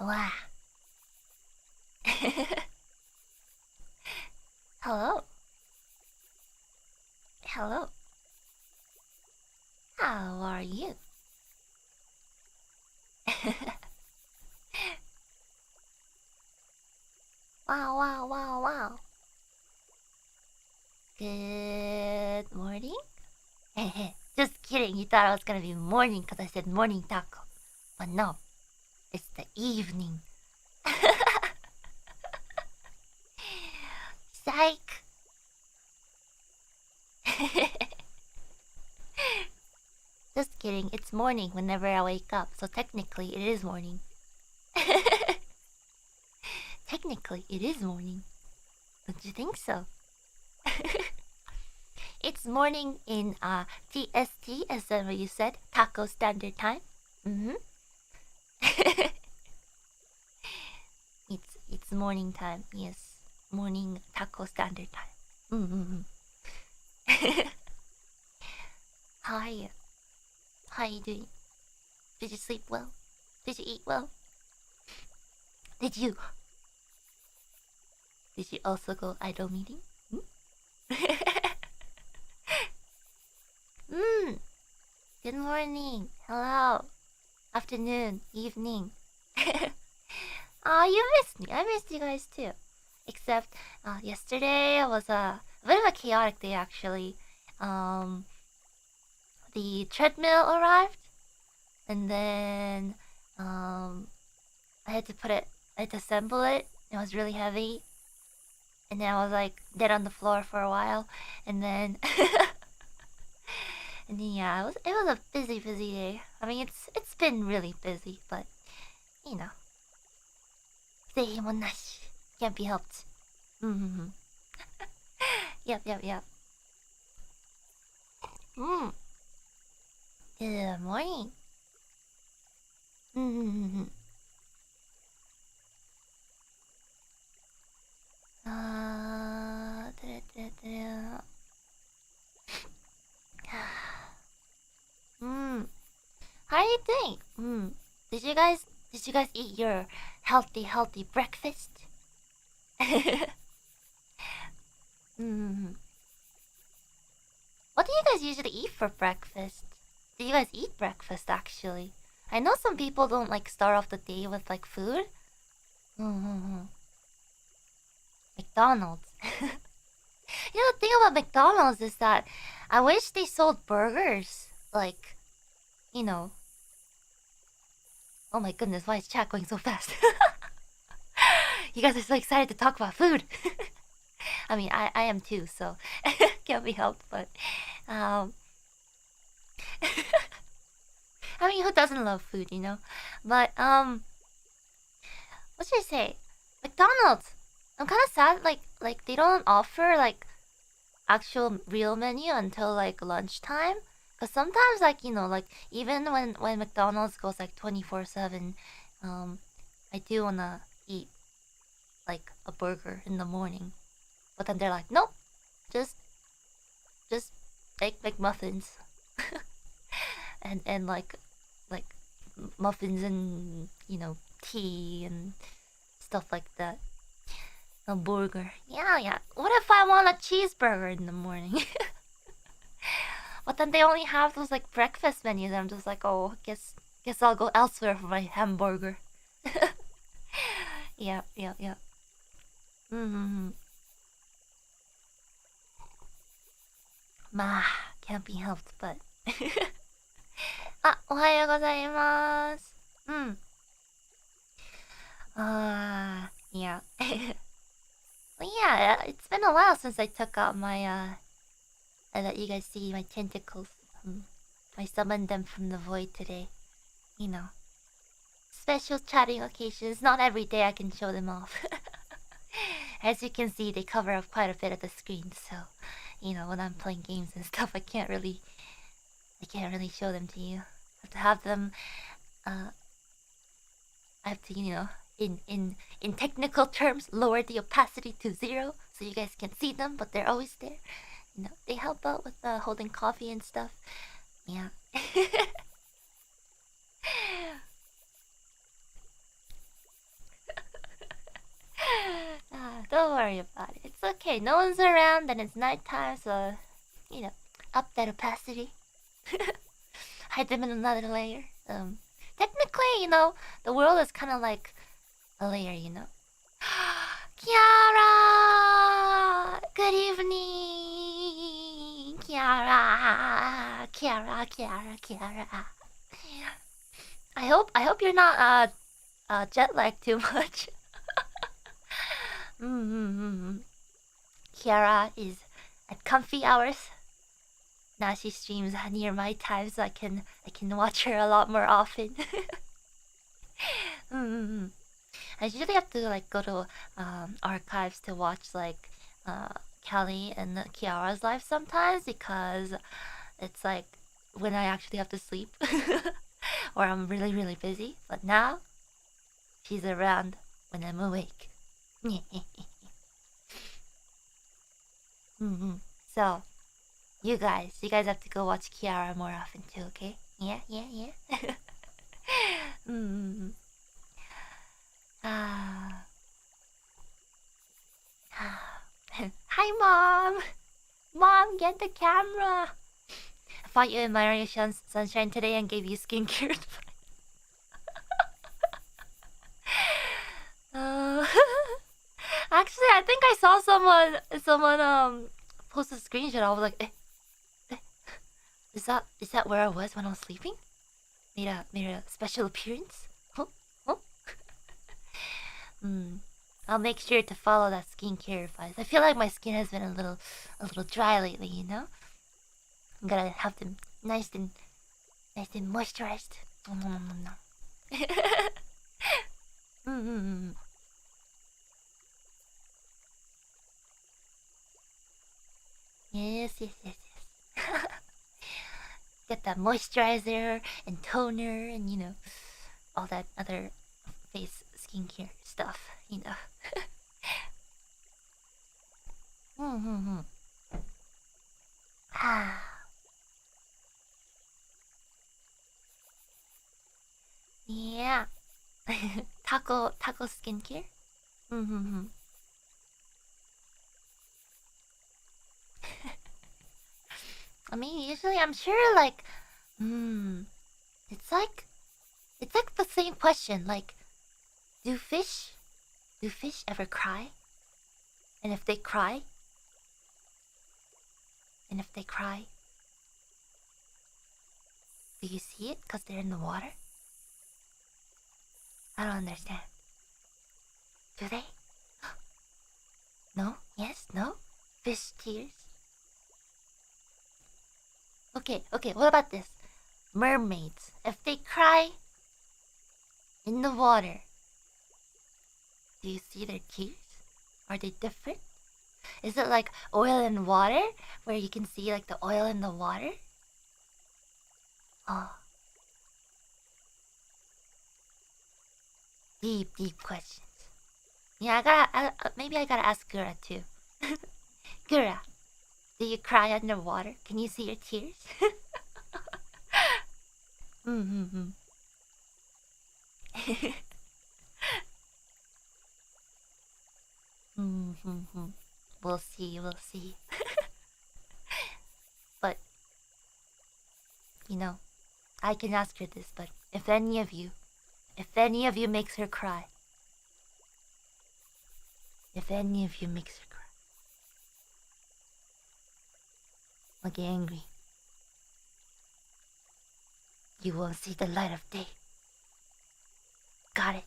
Wow. Hello. Hello. How are you? Wow, wow, wow, wow. Good morning? Just kidding, you thought I was gonna be morning because I said morning taco. But no, it's the evening. Psych! Just kidding, it's morning whenever I wake up, so technically it is morning. Technically it is morning. Don't you think so? It's morning in TST, as you said, Taco Standard Time. It's morning time. Yes, morning Taco Standard Time. How are you? How are you doing? Did you sleep well? Did you eat well? Did you also go idol meeting? Good morning. Hello. Afternoon. Evening. Aw, you missed me. I missed you guys too. Except, yesterday was a bit of a chaotic day actually. The treadmill arrived, and then, I had to assemble it. It was really heavy. And then I was like dead on the floor for a while, and then and then yeah, it was a busy day. I mean, it's been really busy, but you know, can't be helped. Yep. Good morning. How are you doing? Did you guys eat your healthy breakfast? What do you guys usually eat for breakfast? Do you guys eat breakfast actually? I know some people don't like start off the day with like food. McDonald's. You know, the thing about McDonald's is that I wish they sold burgers. Like, you know. Oh my goodness, why is chat going so fast? You guys are so excited to talk about food. I mean, I am too, so can't be helped, but I mean, who doesn't love food, you know? But what should I say? McDonald's. I'm kind of sad, like they don't offer like actual real menu until like lunchtime. Cause sometimes, like, you know, like even when McDonald's goes like 24/7, I do wanna eat like a burger in the morning, but then they're like, nope, just egg McMuffins, and like muffins and, you know, tea and stuff like that. A burger. Yeah. What if I want a cheeseburger in the morning? But then they only have those like breakfast menus. I'm just like, oh, guess I'll go elsewhere for my hamburger. Yeah. Ma, can't be helped, but. あ、おはようございます。Yeah. Well, yeah, it's been a while since I took out my, I let you guys see my tentacles. I summoned them from the void today. You know. Special chatting occasions. Not every day I can show them off. As you can see, they cover up quite a bit of the screen, so, you know, when I'm playing games and stuff, I can't really show them to you. I have to have them, I have to, you know, in technical terms, lower the opacity to 0 so you guys can see them, but they're always there. You know, they help out with holding coffee and stuff. Yeah. Don't worry about it. It's okay. No one's around and it's nighttime, so up that opacity. Hide them in another layer. Technically, the world is kind of like a layer, Kiara! Good evening! Kiara! Kiara. I hope you're not jet lagged too much. Kiara is at comfy hours. Now she streams near my time, so I can watch her a lot more often. I usually have to like go to archives to watch like Kelly and Kiara's live sometimes, because it's like when I actually have to sleep or I'm really really busy. But now she's around when I'm awake. So you guys have to go watch Kiara more often too, okay? Yeah. Hi, Mom! Mom, get the camera! I fought you in Mario Sunshine today and gave you skincare advice. Actually, I think I saw someone post a screenshot. I was like, is that where I was when I was sleeping? Made a special appearance? Huh? I'll make sure to follow that skincare advice. I feel like my skin has been a little dry lately, I'm gonna have them nice and moisturized. Yes. Get that moisturizer and toner and all that other face skincare stuff. Yeah. Tako skincare. I mean, usually I'm sure like, it's like the same question. Like, do fish ever cry? And if they cry, do you see it because they're in the water? I don't understand. Do they? No? Yes? No? Fish tears? Okay, what about this? Mermaids. If they cry in the water, do you see their tears? Are they different? Is it like oil and water, where you can see like the oil in the water? Oh. Deep questions. Yeah, maybe I gotta ask Gura too. Gura, do you cry underwater? Can you see your tears? We'll see. But I can ask her this, but if any of you makes her cry, I'll get angry. You won't see the light of day. Got it?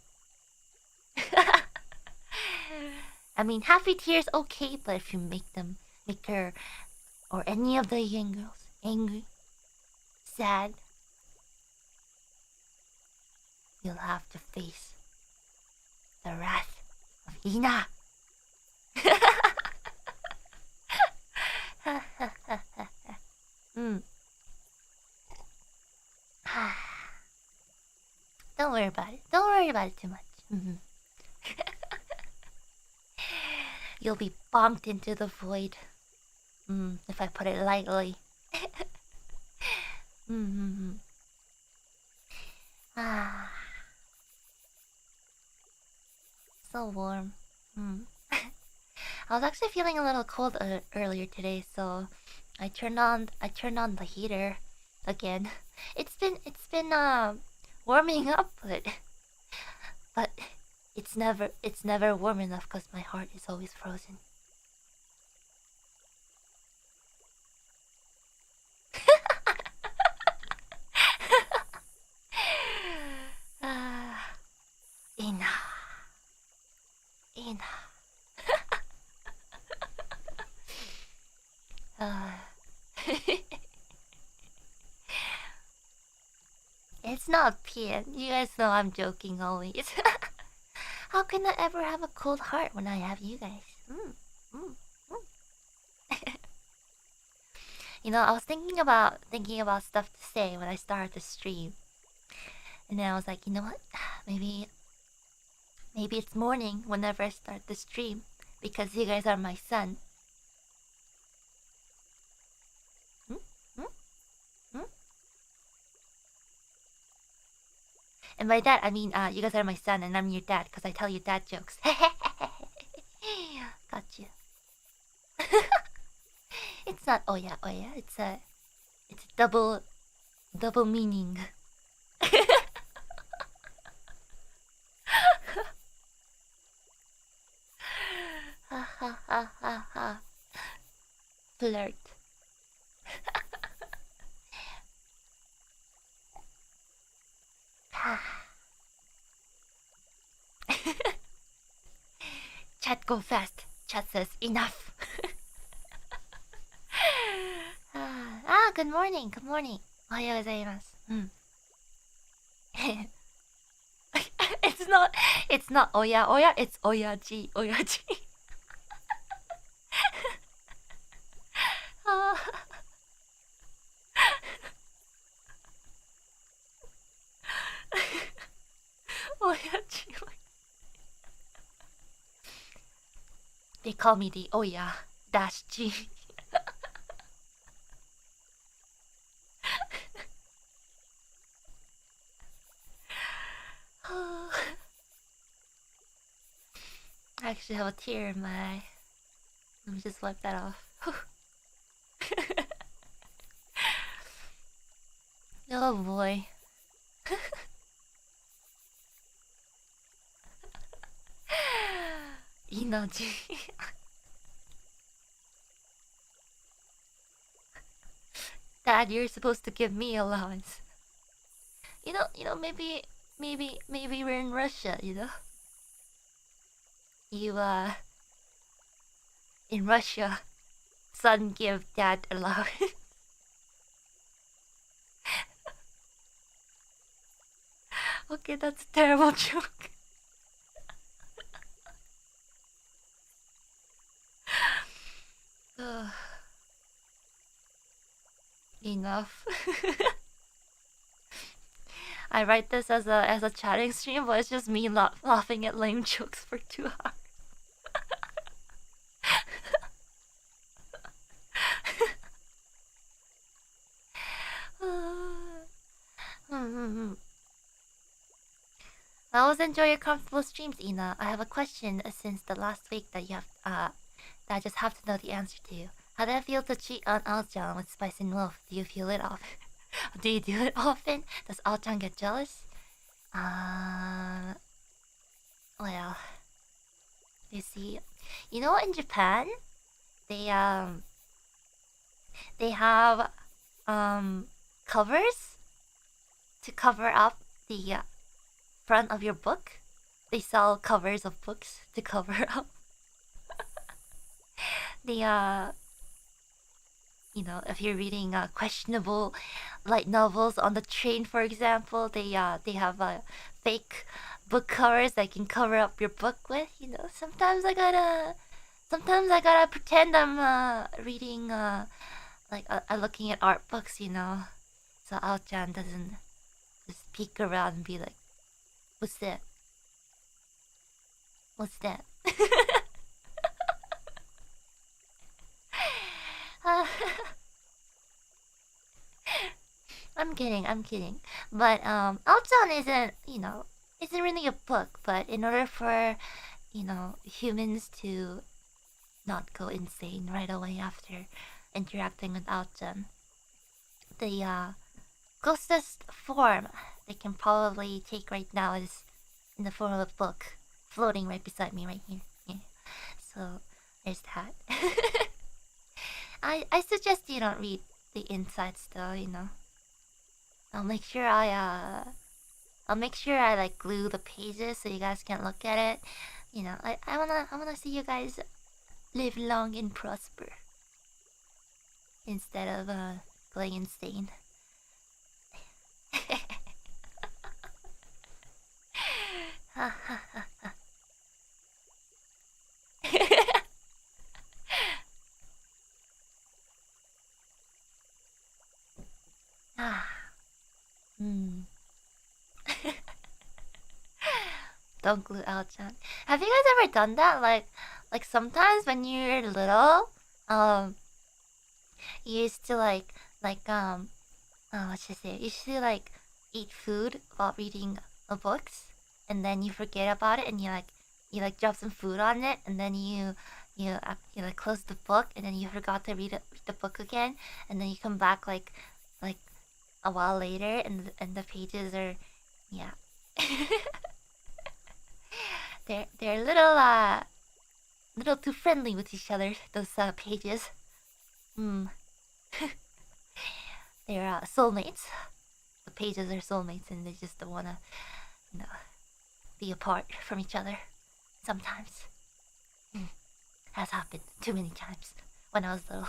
I mean, happy tears okay, but if you make her or any of the young girls angry, sad, you'll have to face the wrath of Ina. Don't worry about it. Don't worry about it too much. You'll be bonked into the void. If I put it lightly. So warm. I was actually feeling a little cold earlier today, so I turned on the heater again. It's been warming up, but it's never warm enough because my heart is always frozen. Ina, Ina. It's not Pian. You guys know I'm joking always. How can I ever have a cold heart when I have you guys? Mm. You know, I was thinking about stuff to say when I started the stream, and then I was like, you know what? Maybe it's morning whenever I start the stream because you guys are my sun. Hmm? Hmm? Hmm? And by that I mean, you guys are my son and I'm your dad because I tell you dad jokes. Got you. It's not oya oya. It's double meaning. Ha ha ha ha ha. Flirt. Chat go fast. Chat says enough. Good morning. Good morning. Ohayou gozaimasu. It's not oya oya, it's oyaji oyaji. Oyaji. They call me the Oya dash G. I actually have a tear in my eye. Let me just wipe that off. Oh boy. Inoji. Dad, you're supposed to give me allowance. Maybe we're in Russia, You, in Russia, son give dad allowance. Okay, that's a terrible joke. Enough. I write this as a chatting stream, but it's just me laughing at lame jokes for 2 hours. I always enjoy your comfortable streams, Ina. I have a question since the last week that that I just have to know the answer to. How does it feel to cheat on Ao-chan with Spice and Wolf? Do you feel it often? Do you do it often? Does Ao-chan get jealous? Well, you see, in Japan, they have covers to cover up the front of your book. They sell covers of books to cover up the if you're reading questionable light novels on the train, for example, they have fake book covers that can cover up your book with. Sometimes I gotta pretend I'm reading looking at art books, so Ao-chan doesn't just peek around and be like, "What's that? What's that?" I'm kidding. But Ao-chan isn't really a book, but in order for humans to not go insane right away after interacting with Outgem. The closest form they can probably take right now is in the form of a book floating right beside me right here. Yeah. So there's that. I suggest you don't read the insides though, you know. I'll make sure I like glue the pages so you guys can look at it. You know, I wanna see you guys live long and prosper instead of going insane. Hmm. Don't glue out, John. Have you guys ever done that? Like sometimes when you're little, you used to what should I say? You used to like eat food while reading books, and then you forget about it, and you like drop some food on it, and then you like close the book, and then you forgot to read the book again, and then you come back like a while later, and the pages are, yeah. they're little too friendly with each other. Those pages. Hmm. They're soulmates. The pages are soulmates, and they just don't wanna, you know, be apart from each other. Sometimes. Has happened too many times when I was little.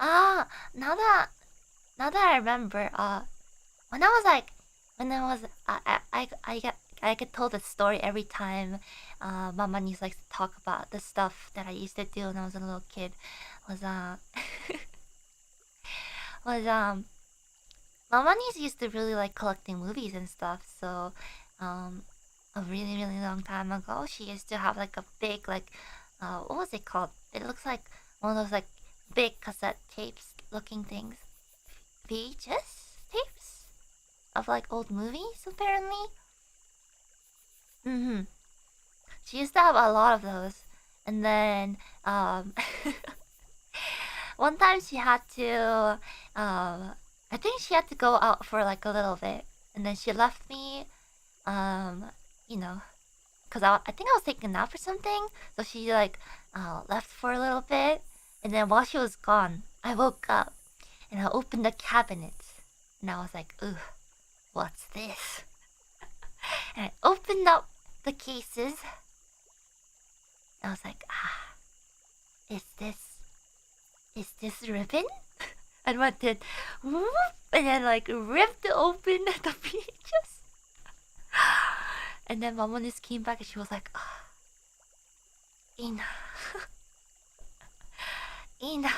Ah, now that I remember, when I was like, when I was, I get told a story every time, Mama used like to talk about the stuff that I used to do when I was a little kid. Was was Mama used to really like collecting movies and stuff. So, a really really long time ago, she used to have like a big like, what was it called? It looks like one of those like big cassette tapes looking things. VHS tapes of like old movies apparently. Mm-hmm. She used to have a lot of those. And then one time she had to I think she had to go out for like a little bit, and then she left me, um you know, because I think I was taking a nap or something, so she like left for a little bit, and then while she was gone I woke up and I opened the cabinet, and I was like, ugh, what's this? And I opened up the cases. I was like, is this ribbon? And went then, whoop, and then like ripped open the pages. And then Mama just came back and she was like, Ina, Ina,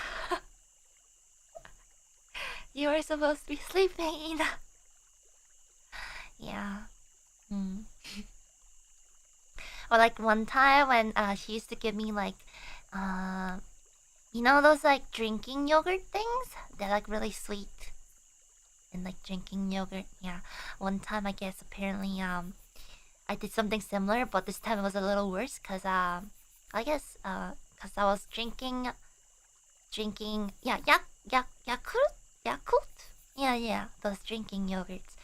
you were supposed to be sleeping, Ina. Yeah. Or like one time when she used to give me like, you know those like drinking yogurt things? They're like really sweet. And like drinking yogurt, yeah. One time I guess apparently I did something similar, but this time it was a little worse because I guess because I was drinking, yeah, Yakult, yeah, those drinking yogurts.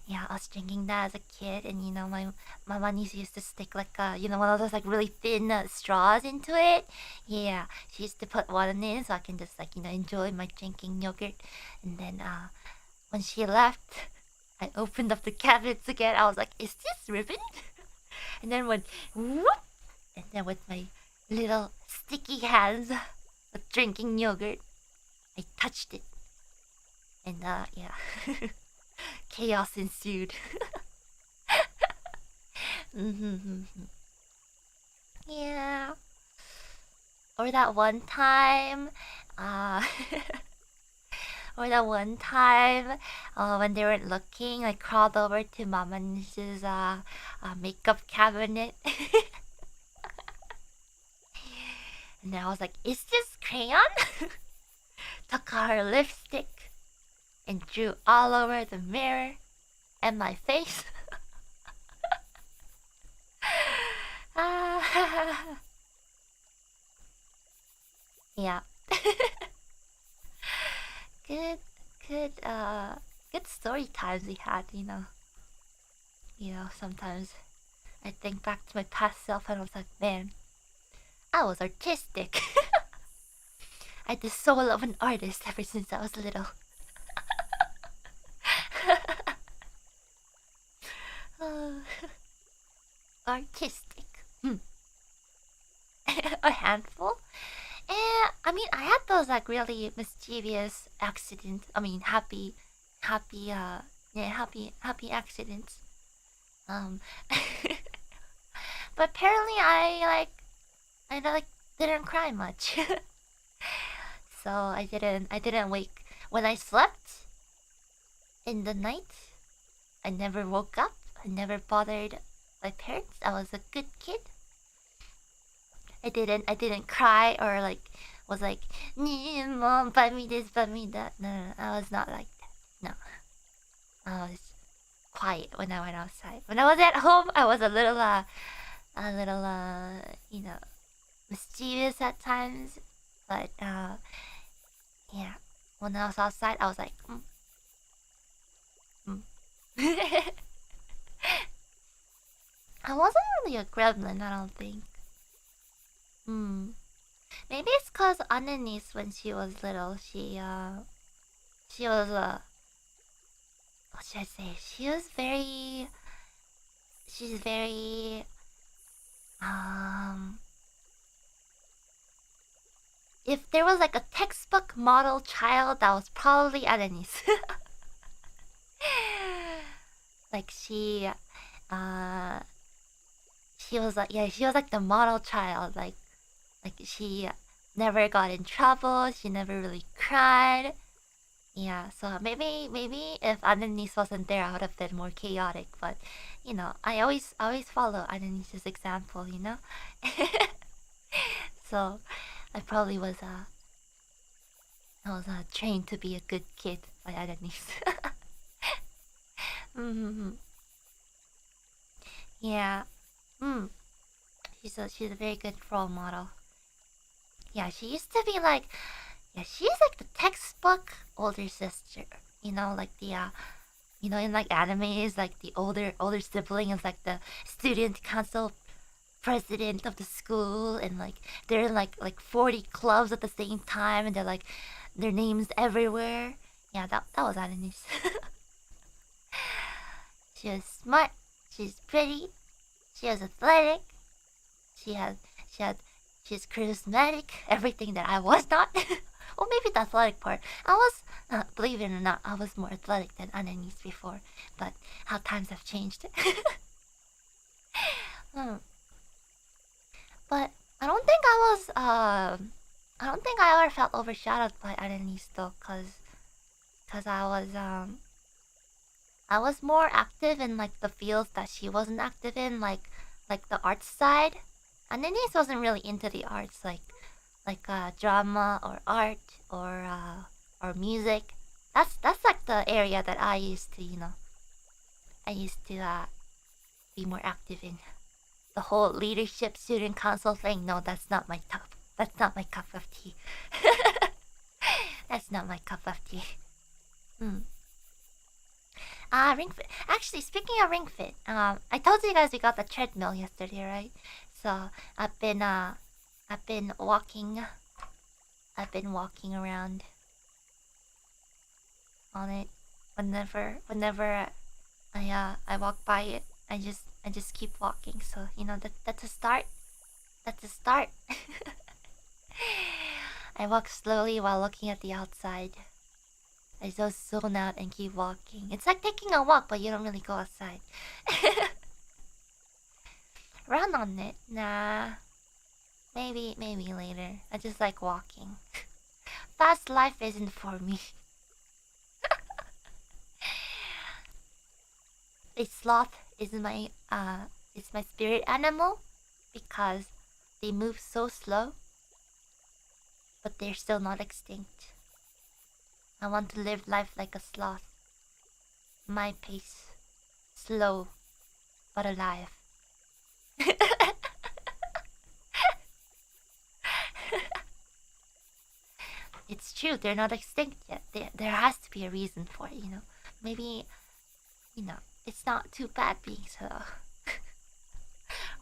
Yeah, I was drinking that as a kid, and you know my mom used to stick like one of those like really thin straws into it. Yeah, she used to put one in so I can just like enjoy my drinking yogurt, and then when she left, I opened up the cabinets again. I was like, "Is this ribbon?" And then went whoop, and then with my little sticky hands of drinking yogurt, I touched it, and yeah. Chaos ensued. Yeah. Or that one time, when they weren't looking, I crawled over to Mama's makeup cabinet. And then I was like, "Is this crayon?" Took out her lipstick and drew all over the mirror. and my face. Yeah. good, good, good story times we had, you know. Sometimes I think back to my past self and I was like, man, I was artistic. I had the soul of an artist ever since I was little. Artistic. A handful? I mean, I had those like really mischievous accidents. I mean, happy, yeah, happy accidents. Um, but apparently I like didn't cry much. So I didn't wake when I slept in the night. I never woke up. I never bothered my parents. I was a good kid. I didn't cry or like was like, mom, buy me this, buy me that. No, I was not like that. No, I was quiet when I went outside. When I was at home, I was a little mischievous at times. But yeah, when I was outside, I was like, I wasn't really a gremlin, I don't think. Maybe it's cause Anani's when she was little, she was what should I say? She's very if there was like a textbook model child, that was probably Anani's. Like she was like, yeah, she was like the model child, like she never got in trouble, she never really cried. Yeah, so maybe if Annalise wasn't there, I would have been more chaotic. But I always follow Annalise's example. So I probably was trained to be a good kid by Annalise. Yeah. She's a very good role model. Yeah, she used to be like, yeah, she's like the textbook older sister. Like the in like animes, like the older sibling is like the student council president of the school, and like they're in like 40 clubs at the same time, and they're like their names everywhere. Yeah, that was Annalise. She was smart. She's pretty. She was athletic. She had she had she's charismatic. Everything that I was not. Well, maybe the athletic part. I was, believe it or not, I was more athletic than Annalise before. But how times have changed. But I don't think I don't think I ever felt overshadowed by Annalise though, cause I was more active in like the fields that she wasn't active in, like the arts side. Annalise wasn't really into the arts, like drama or art or music. That's like the area that I used to be more active in. The whole leadership student council thing. No, that's not my cup. That's not my cup of tea. That's not my cup of tea. Ring Fit. Actually, speaking of Ring Fit, I told you guys we got the treadmill yesterday, right? So I've been walking around on it. Whenever I walk by it, I just keep walking. So that's a start. That's a start. I walk slowly while looking at the outside. I just zone out and keep walking. It's like taking a walk, but you don't really go outside. Run on it? Nah. Maybe later. I just like walking. Fast life isn't for me. A sloth is my spirit animal because they move so slow, but they're still not extinct. I want to live life like a sloth. My pace. slow but alive. It's true, they're not extinct yet. There has to be a reason for it, Maybe, it's not too bad being slow.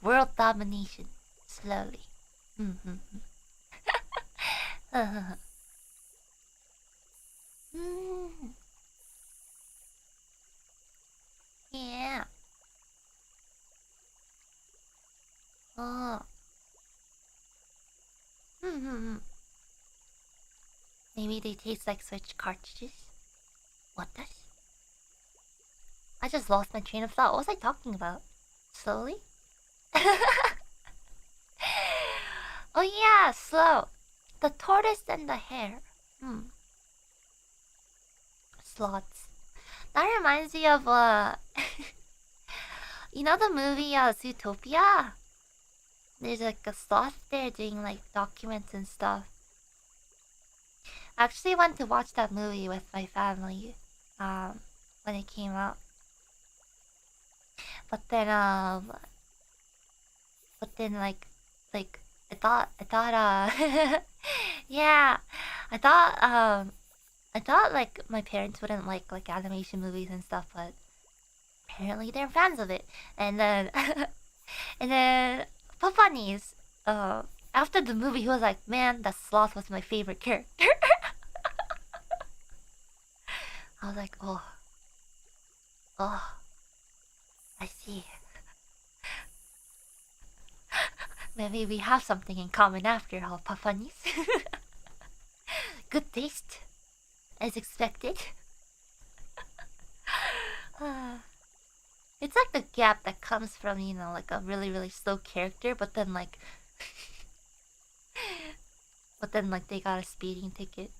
World domination, slowly. Yeah. Oh. Maybe they taste like Switch cartridges. What does? I just lost my train of thought. What was I talking about? Slowly? Oh yeah, slow. The tortoise and the hare. Sloths. That reminds me of the movie Zootopia? There's like a sloth there doing like documents and stuff. I actually went to watch that movie with my family when it came out. But then like I thought yeah, I thought like my parents wouldn't like animation movies and stuff, but apparently they're fans of it. And then and then Papa Niece, after the movie, he was like, "Man, that sloth was my favorite character." I was like, oh, I see. Maybe we have something in common after all, Papa Niece. Good taste, as expected. It's like the gap that comes from, like a really, really slow character, but then like they got a speeding ticket.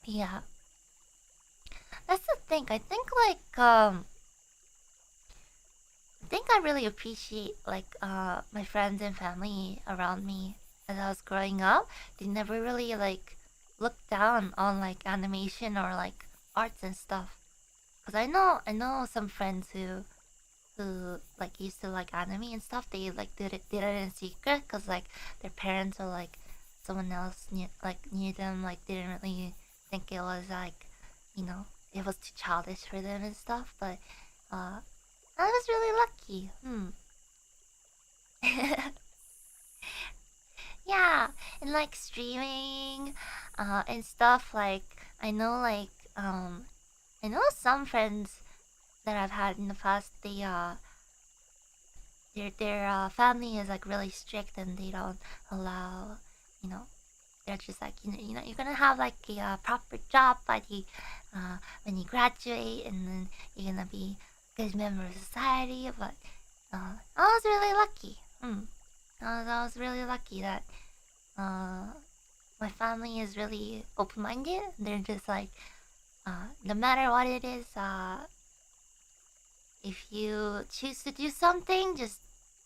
Yeah. That's the thing. I think I really appreciate my friends and family around me as I was growing up. They never really like looked down on like animation or like arts and stuff. Cause I know some friends who like used to like anime and stuff. They like did it in secret, cause like their parents or like someone else knew them, like didn't really think it was like it was too childish for them and stuff. But I was really lucky. Yeah, and like streaming and stuff, like I know some friends that I've had in the past, their family is like really strict and they don't allow, you know they're just like, you're gonna have like a proper job by when you graduate, and then you're gonna be a good member of society. But I was really lucky. I was really lucky that my family is really open-minded. They're just like, no matter what it is, if you choose to do something, just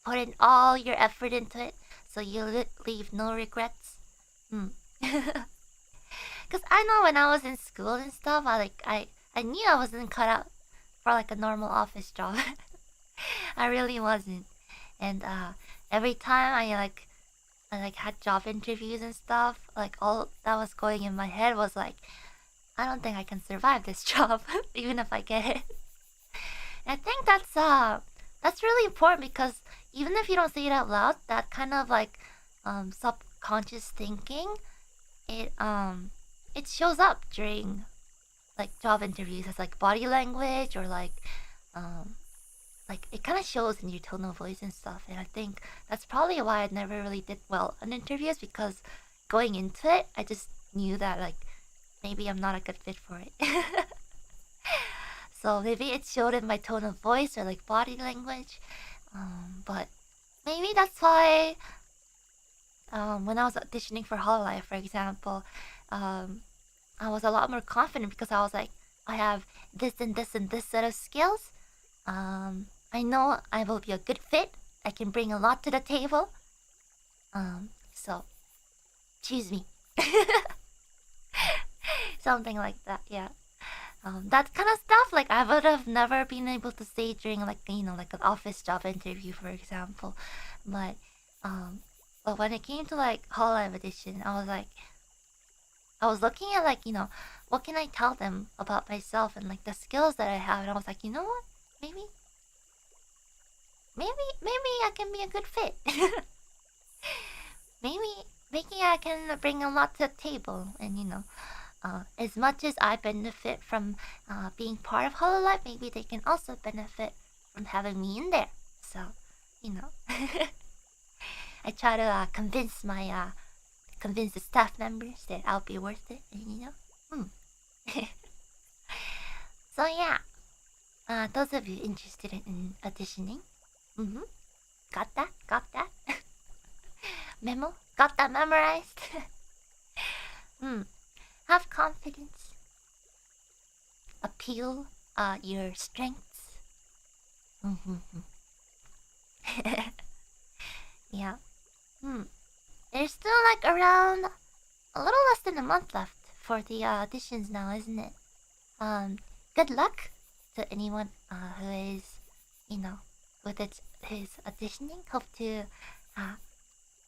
put in all your effort into it, so you leave no regrets. Cause I know when I was in school and stuff, I knew I wasn't cut out for like a normal office job. I really wasn't, and every time I had job interviews and stuff, like all that was going in my head was like, I don't think I can survive this job, even if I get it. And I think that's really important, because even if you don't say it out loud, that kind of like subconscious thinking, it shows up during like job interviews as like body language, or like it kind of shows in your tone of voice and stuff. And I think that's probably why I never really did well on interviews, because going into it, I just knew that like maybe I'm not a good fit for it. So maybe it showed in my tone of voice or like body language. But maybe that's why when I was auditioning for Hololive, for example, I was a lot more confident, because I was like, I have this and this and this set of skills. I know I will be a good fit. I can bring a lot to the table. So choose me. Something like that, yeah. That kind of stuff, like I would have never been able to say during like like an office job interview, for example. But um, but when it came to like Hololive Edition, I was looking at like what can I tell them about myself and like the skills that I have, and I was like, you know what, maybe maybe I can be a good fit. maybe I can bring a lot to the table, and as much as I benefit from being part of Hololive, maybe they can also benefit from having me in there. So, you know, I try to convince the staff members that I'll be worth it, and So yeah, those of you interested in auditioning, mm-hmm, got that, memo, got that memorized. Have confidence. Appeal your strengths. Mm-hmm. Yeah. There's still like around a little less than a month left for the auditions now, isn't it? Good luck to anyone who is, with his auditioning. Hope to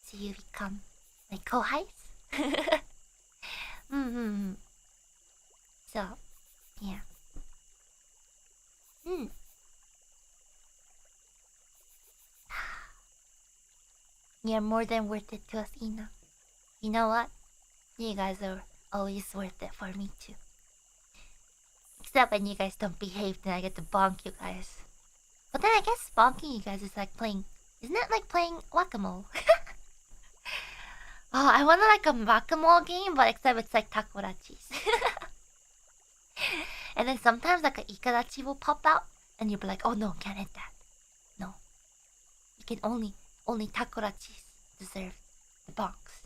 see you become like kohais. Mm-hmm. So, yeah. You're more than worth it to us, Ina. You know what? You guys are always worth it for me too. Except when you guys don't behave, then I get to bonk you guys. But then I guess bonking you guys is like playing... Isn't it like playing whack-a-mole? Oh, I want like a whack-a-mole game, but except it's like takorachis. And then sometimes like a ikarachi will pop out, and you'll be like, oh no, can't hit that. No. You can only takorachis deserve the bonks.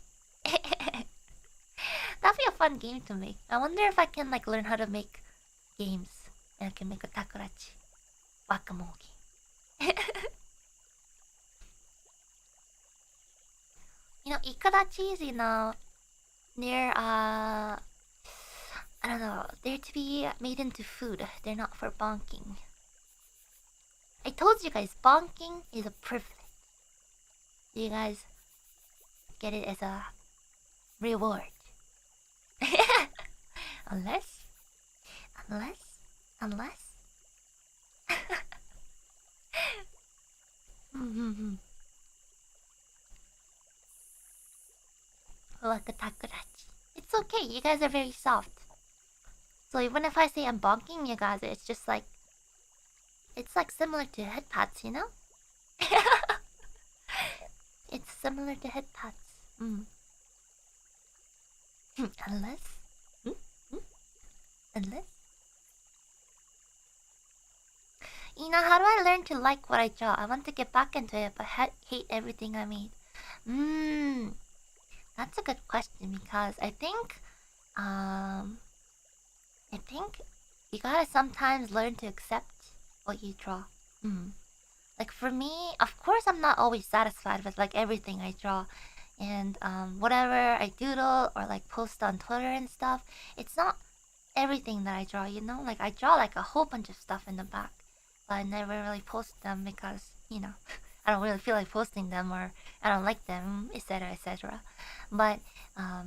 That'd be a fun game to make. I wonder if I can like learn how to make games and I can make a takorachi whack-a-mole game. Ikarachis, they're I don't know, they're to be made into food. They're not for bonking. I told you guys, bonking is a privilege. You guys get it as a reward. unless like a takorachi. It's okay, you guys are very soft. So even if I say I'm bonking you guys, it's just like... It's like similar to head pats, you know? It's similar to head pats. Unless... Unless... how do I learn to like what I draw? I want to get back into it, but hate everything I made. That's a good question, because I think you gotta sometimes learn to accept what you draw. Like for me, of course I'm not always satisfied with like everything I draw. And whatever I doodle or like post on Twitter and stuff, it's not everything that I draw, Like I draw like a whole bunch of stuff in the back, but I never really post them because, I don't really feel like posting them, or I don't like them, etc., etc. But I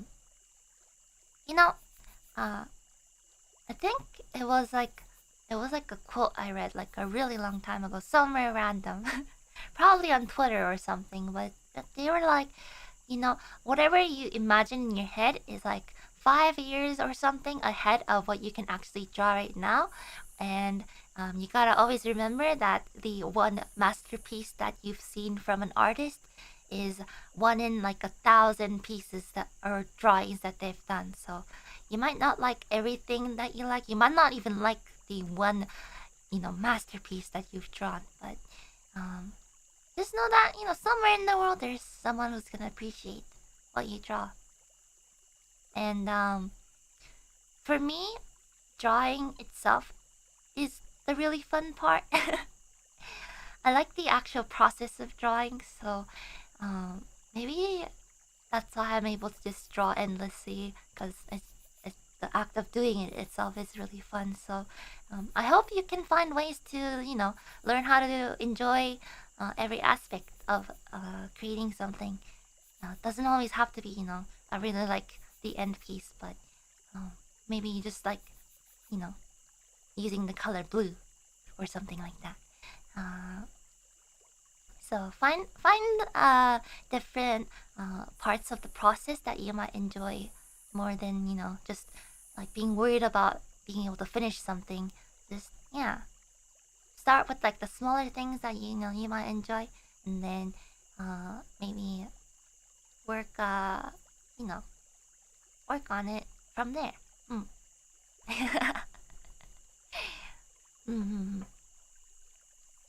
think it was like a quote I read like a really long time ago, somewhere random, probably on Twitter or something. But they were like, whatever you imagine in your head is like 5 years or something ahead of what you can actually draw right now. And you gotta always remember that the one masterpiece that you've seen from an artist is one in like 1,000 pieces that or drawings that they've done. So you might not like everything that you like. You might not even like the one, masterpiece that you've drawn. But just know that, somewhere in the world there's someone who's gonna appreciate what you draw. And for me, drawing itself is the really fun part. I like the actual process of drawing, so maybe that's why I'm able to just draw endlessly, because the act of doing it itself is really fun. So I hope you can find ways to, you know, learn how to enjoy every aspect of creating something. It doesn't always have to be, you know, I really like the end piece, but maybe you just like, you know, using the color blue or something like that. So find different parts of the process that you might enjoy more than, you know, just like being worried about being able to finish something. Just yeah, start with like the smaller things that you know you might enjoy, and then maybe work you know, work on it from there. Mm.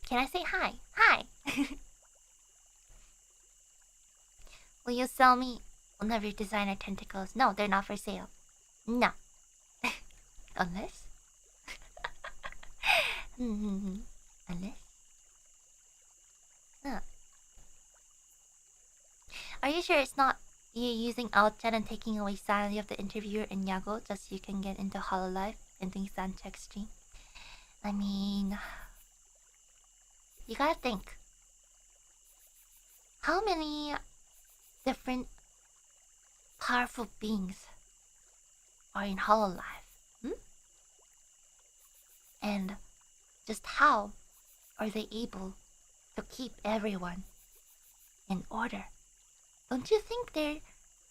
Can I say hi? Hi. Will you sell me one of your designer tentacles? No, they're not for sale. No. Unless? Unless? Huh. Are you sure it's not you using Outchat and taking away sanity of the interviewer and Yago just so you can get into hololive and think Sancheck stream? I mean, you gotta think. How many different powerful beings are in hololive? And just how are they able to keep everyone in order? Don't you think there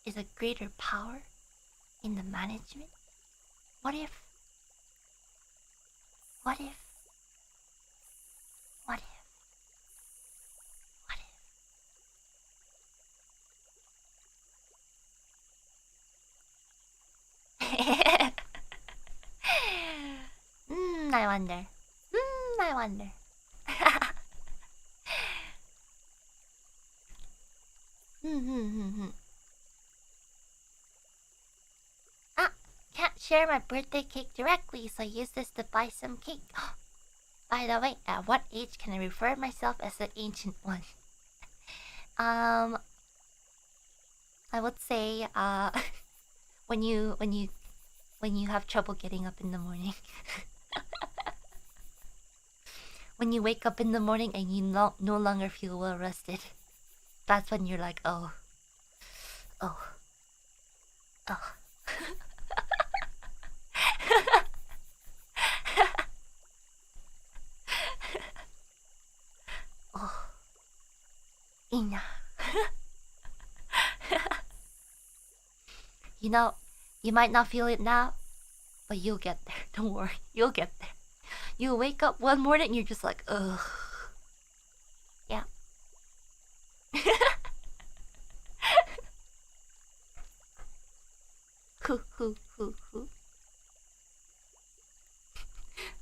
is a greater power in the management? What if? What if? What if? What if? I wonder. I wonder. Ah, can't share my birthday cake directly, so use this to buy some cake. By the way, at what age can I refer myself as the ancient one? I would say when you have trouble getting up in the morning. When you wake up in the morning and you no longer feel well rested. That's when you're like, oh. Oh. Oh. Ina. You know, you might not feel it now, but you'll get there. Don't worry, you'll get there. You wake up one morning and you're just like, ugh. Yeah. Hoo.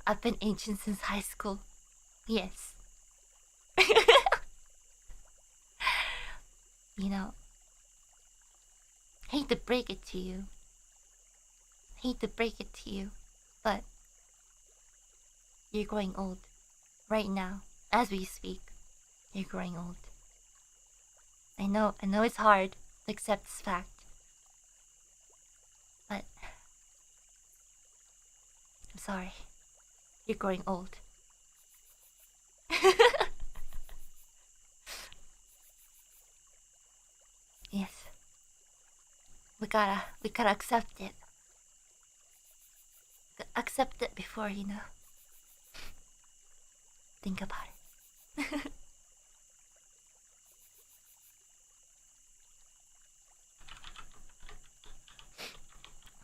I've been ancient since high school. Yes. You know, hate to break it to you. But you're growing old. Right now, as we speak, you're growing old. I know it's hard to accept this fact. But I'm sorry. You're growing old. Yes. We gotta accept it. Accept it before, you know. Think about it.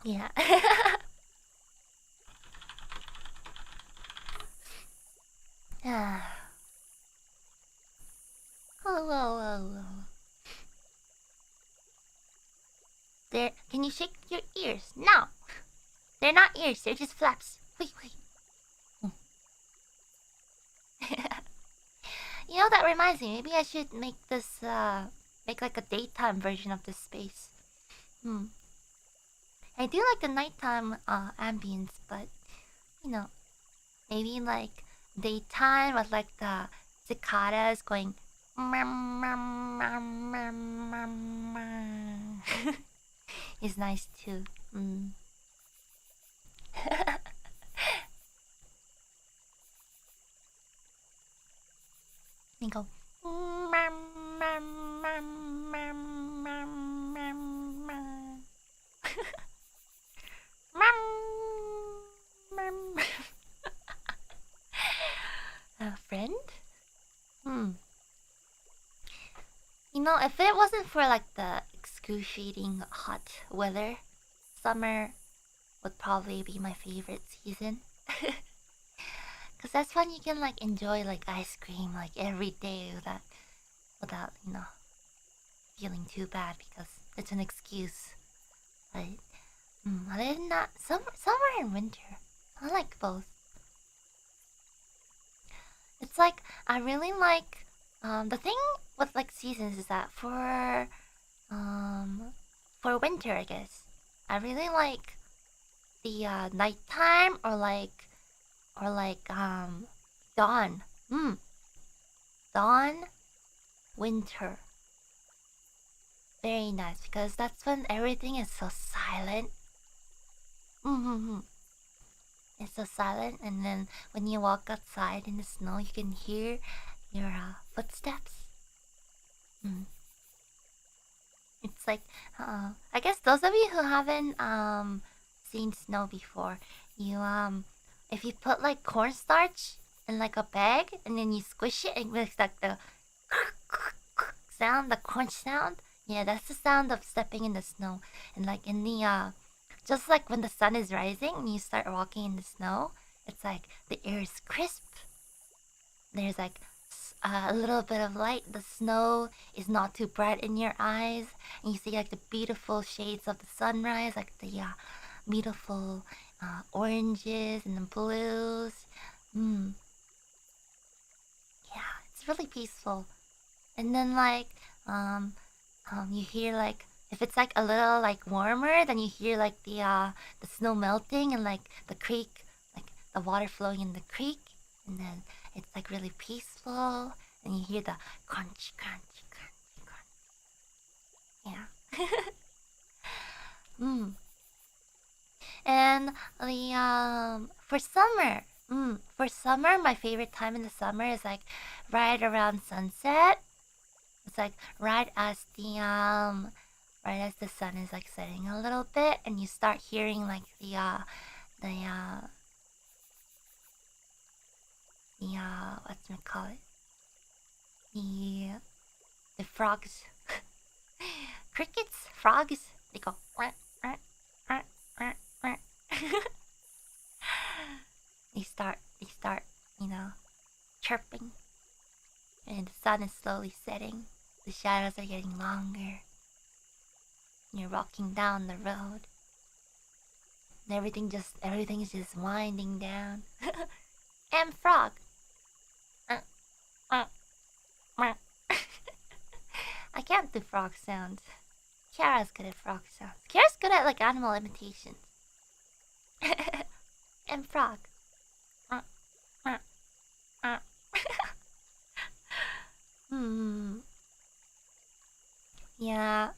Yeah. Oh. There. Can you shake your ears? No. They're not ears. They're just flaps. Wait. You know, that reminds me. Maybe I should make this, make like a daytime version of this space. I do like the nighttime, ambience, but, you know, maybe like daytime with like the cicadas going. Is nice too. And go. A friend? You know, if it wasn't for like the excruciating hot weather, summer would probably be my favorite season. Cause that's when you can like enjoy like ice cream like every day without feeling too bad because it's an excuse. But other than that, summer and winter, I like both. It's like I really like the thing with like seasons is that for winter, I guess I really like the nighttime or dawn. Dawn, winter. Very nice because that's when everything is so silent. It's so silent, and then when you walk outside in the snow, you can hear your footsteps. It's like, I guess those of you who haven't seen snow before, you if you put like cornstarch in like a bag and then you squish it, it makes like the sound, the crunch sound. Yeah, that's the sound of stepping in the snow. And like in the just like when the sun is rising and you start walking in the snow, it's like the air is crisp. There's like a little bit of light. The snow is not too bright in your eyes, and you see like the beautiful shades of the sunrise, like the beautiful oranges and the blues. Yeah, it's really peaceful. And then like you hear like if it's like a little like warmer, then you hear like the snow melting and like the creek, like the water flowing in the creek, and then it's like really peaceful, and you hear the crunch, crunch, crunch, crunch. Yeah. And the for summer, my favorite time in the summer is like right around sunset. It's like right as the sun is like setting a little bit, and you start hearing like the what's it call it? The frogs, crickets, frogs. They go. They start, chirping, and the sun is slowly setting. The shadows are getting longer. You're walking down the road, and everything is just winding down. And frog. I can't do frog sounds. Kiara's good at frog sounds. Kiara's good at like animal imitations. And frog. Yeah.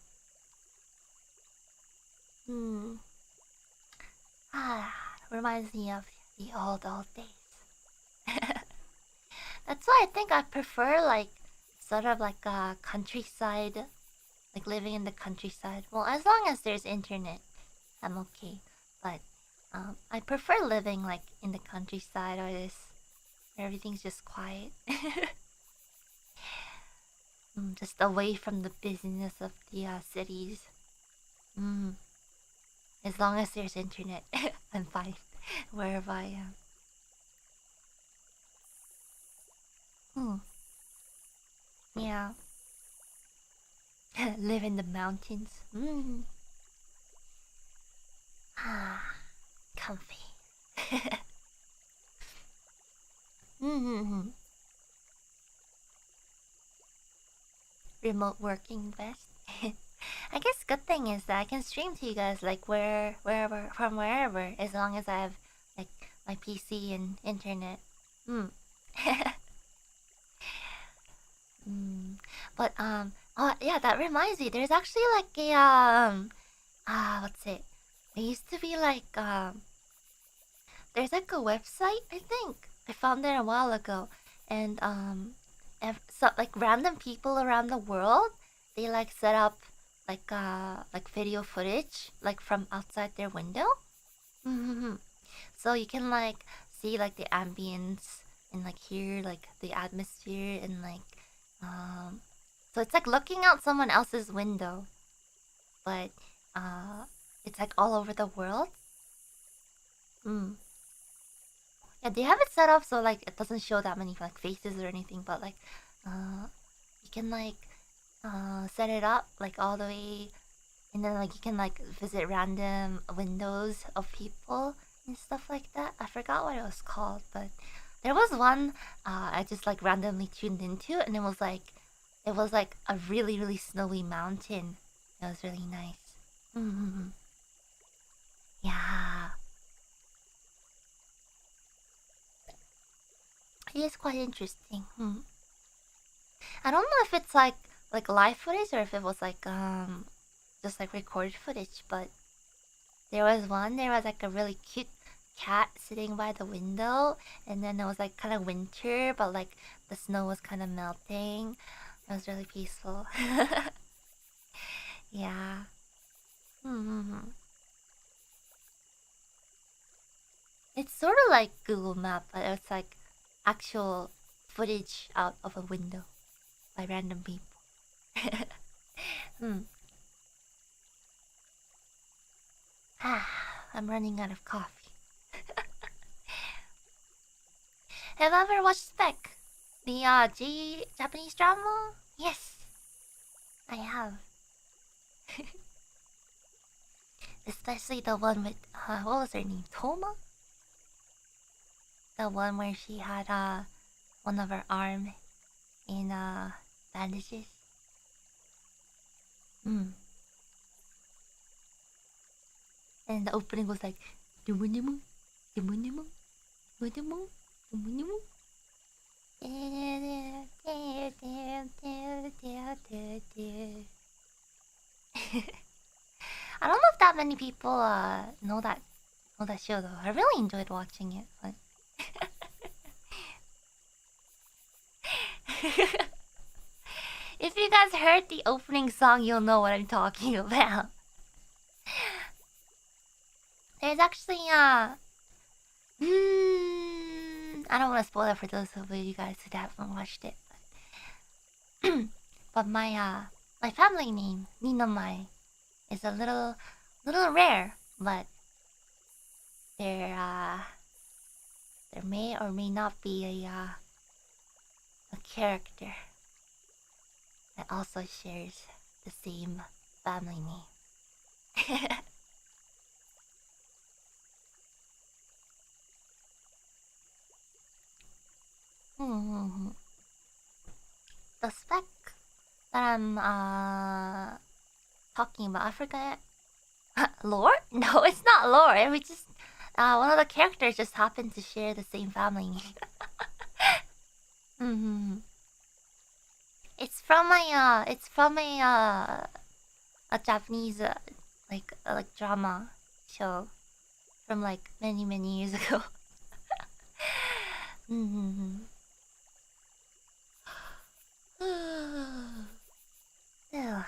Reminds me of the old days. That's why I think I prefer like sort of like a countryside, like living in the countryside. Well, as long as there's internet, I'm okay. But I prefer living like in the countryside or this. Everything's just quiet. Just away from the busyness of the cities. As long as there's internet, I'm fine wherever I am. Yeah. Live in the mountains. Comfy. Remote working best. I guess good thing is that I can stream to you guys like wherever from wherever, as long as I have like my PC and internet. But oh yeah, that reminds me. There's actually like a what's it? There used to be like there's like a website, I think. I found it a while ago. And so like random people around the world, they like set up like video footage like from outside their window. So you can like see like the ambience and like hear like the atmosphere and like so it's like looking out someone else's window, but it's like all over the world. Yeah, they have it set up so like it doesn't show that many like faces or anything, but like you can like set it up like all the way, and then like you can like visit random windows of people and stuff like that. I forgot what it was called, but there was one I just like randomly tuned into, and it was like a really really snowy mountain. It was really nice. Yeah, it is quite interesting. I don't know if it's like live footage or if it was like just like recorded footage, but there was like a really cute cat sitting by the window, and then it was like kind of winter, but like the snow was kind of melting. It was really peaceful. Yeah. It's sort of like Google Map, but it's like actual footage out of a window by random people. I'm running out of coffee. Have you ever watched Spec? The Japanese drama? Yes, I have. Especially the one with what was her name? Toma? The one where she had one of her arm in bandages. And the opening was like Dumunimu, Dumunimu, Dumunimu, Dumunimu. I don't know if that many people know that show though. I really enjoyed watching it, but if you guys heard the opening song, you'll know what I'm talking about. There's actually I don't want to spoil it for those of you guys who haven't watched it. But my family name, Ninomae, is a little rare, but there may or may not be a character that also shares the same family name. The spec that I'm talking about, I forget. Lore? No, it's not lore. We just one of the characters just happened to share the same family name. It's from a Japanese like drama show from like many years ago. Yeah.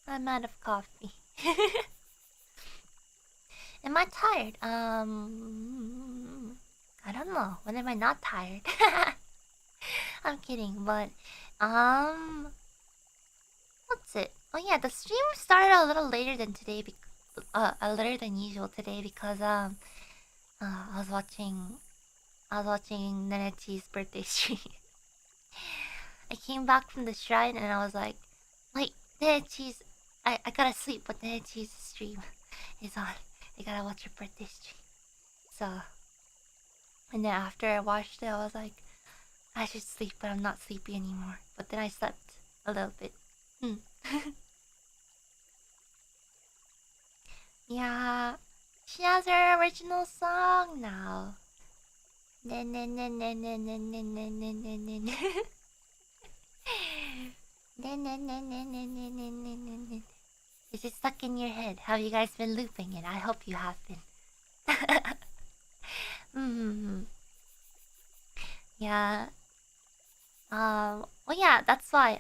I'm out of coffee. Am I tired? I don't know. When am I not tired? I'm kidding, but what's it? Oh yeah, the stream started a little later than today, later than usual today because I was watching Nenechi's birthday stream. I came back from the shrine and I was like, wait, Nenechi's, I gotta sleep, but Nenechi's stream is on. I gotta watch her birthday stream. So, and then after I watched it, I was like, I should sleep, but I'm not sleepy anymore. But then I slept a little bit. Yeah, she has her original song now. Is it stuck in your head? Have you guys been looping it? I hope you have been. Yeah. Well, yeah, that's why.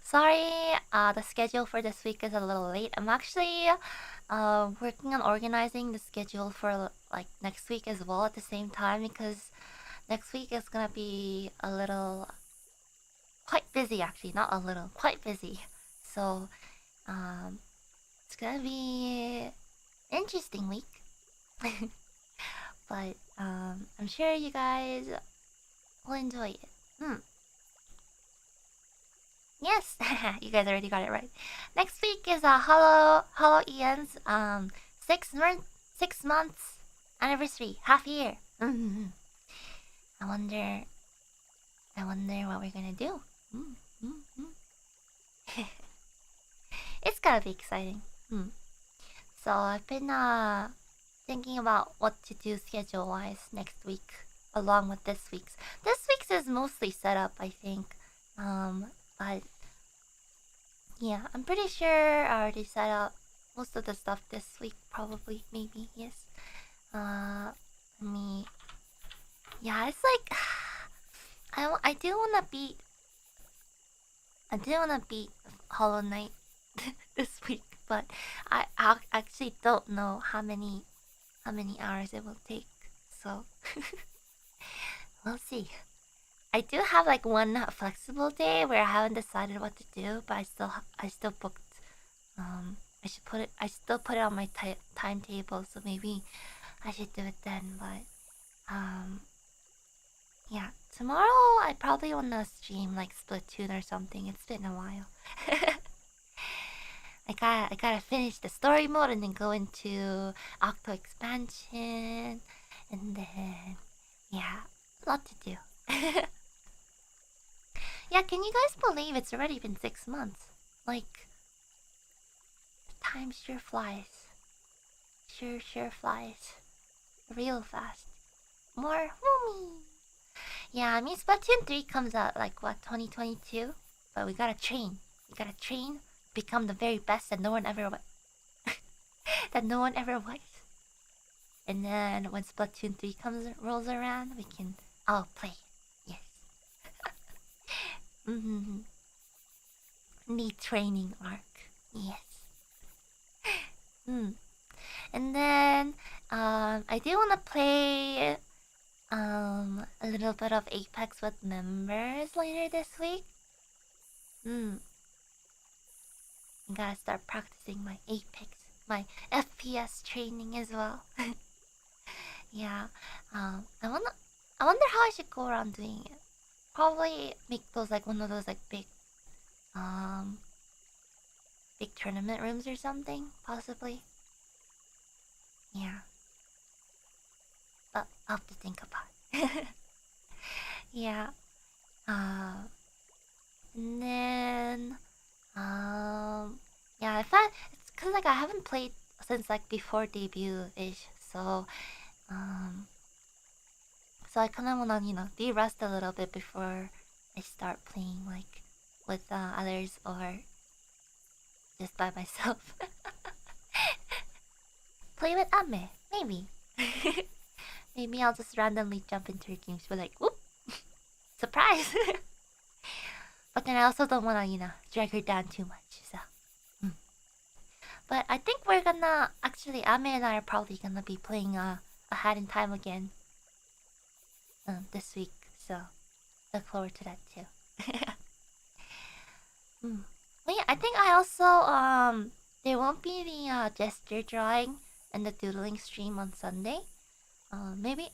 Sorry, the schedule for this week is a little late. I'm actually working on organizing the schedule for like next week as well at the same time, because next week is gonna be a little quite busy, actually, not a little, quite busy. So it's gonna be an interesting week. But I'm sure you guys will enjoy it. Yes, you guys already got it right. Next week is a hololive-EN's 6 months anniversary, half year. I wonder what we're gonna do. It's gonna be exciting. So I've been thinking about what to do schedule-wise next week, along with this week's. This week's is mostly set up, I think. But yeah, I'm pretty sure I already set up most of the stuff this week. Probably, maybe, yes. Yeah, it's like I do wanna beat Hollow Knight this week, but I actually don't know how many hours it will take. So we'll see. I do have like one flexible day where I haven't decided what to do, but I still booked. I still put it on my timetable, so maybe I should do it then. But yeah, tomorrow I probably wanna stream like Splatoon or something. It's been a while. I gotta finish the story mode and then go into Octo expansion, and then yeah, a lot to do. Yeah, can you guys believe it's already been 6 months? Like, the time sure flies. Sure flies. Real fast. More homie. Yeah, I mean, Splatoon 3 comes out like, what, 2022? But we gotta train. Become the very best that no one ever was. And then when Splatoon 3 rolls around, we can all play. Yes. Neat training arc. Yes. And then I do wanna play a little bit of Apex with members later this week. I gotta start practicing my Apex, my FPS training as well. Yeah. I wonder how I should go around doing it. Probably make those like one of those like big tournament rooms or something, possibly. Yeah. But I'll have to think about it. Yeah. And then yeah, it's cause like I haven't played since like before debut-ish, so I kinda wanna, de-rest a little bit before I start playing like with others or just by myself. Play with Ame, maybe. Maybe I'll just randomly jump into her games, but like, whoop, surprise! But then I also don't wanna, drag her down too much, so. But I think we're gonna, actually, Ame and I are probably gonna be playing a Hat in Time again this week, so look forward to that too. Well, yeah, I think I also, there won't be the gesture drawing and the doodling stream on Sunday. Maybe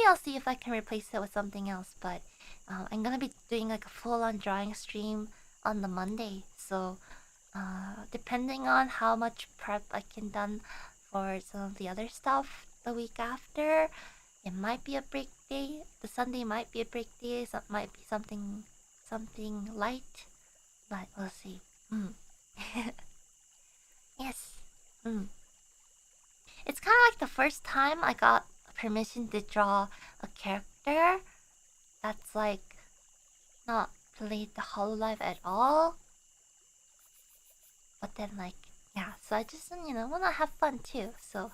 I'll see if I can replace it with something else, but I'm gonna be doing like a full-on drawing stream on the Monday, so depending on how much prep I can done for some of the other stuff the week after, it might be a break day. The Sunday might be a break day, so it might be something light, but we'll see. Yes. It's kind of like the first time I got permission to draw a character that's like not played the Hololive at all. But then, like, yeah, so I just, wanna have fun too, so.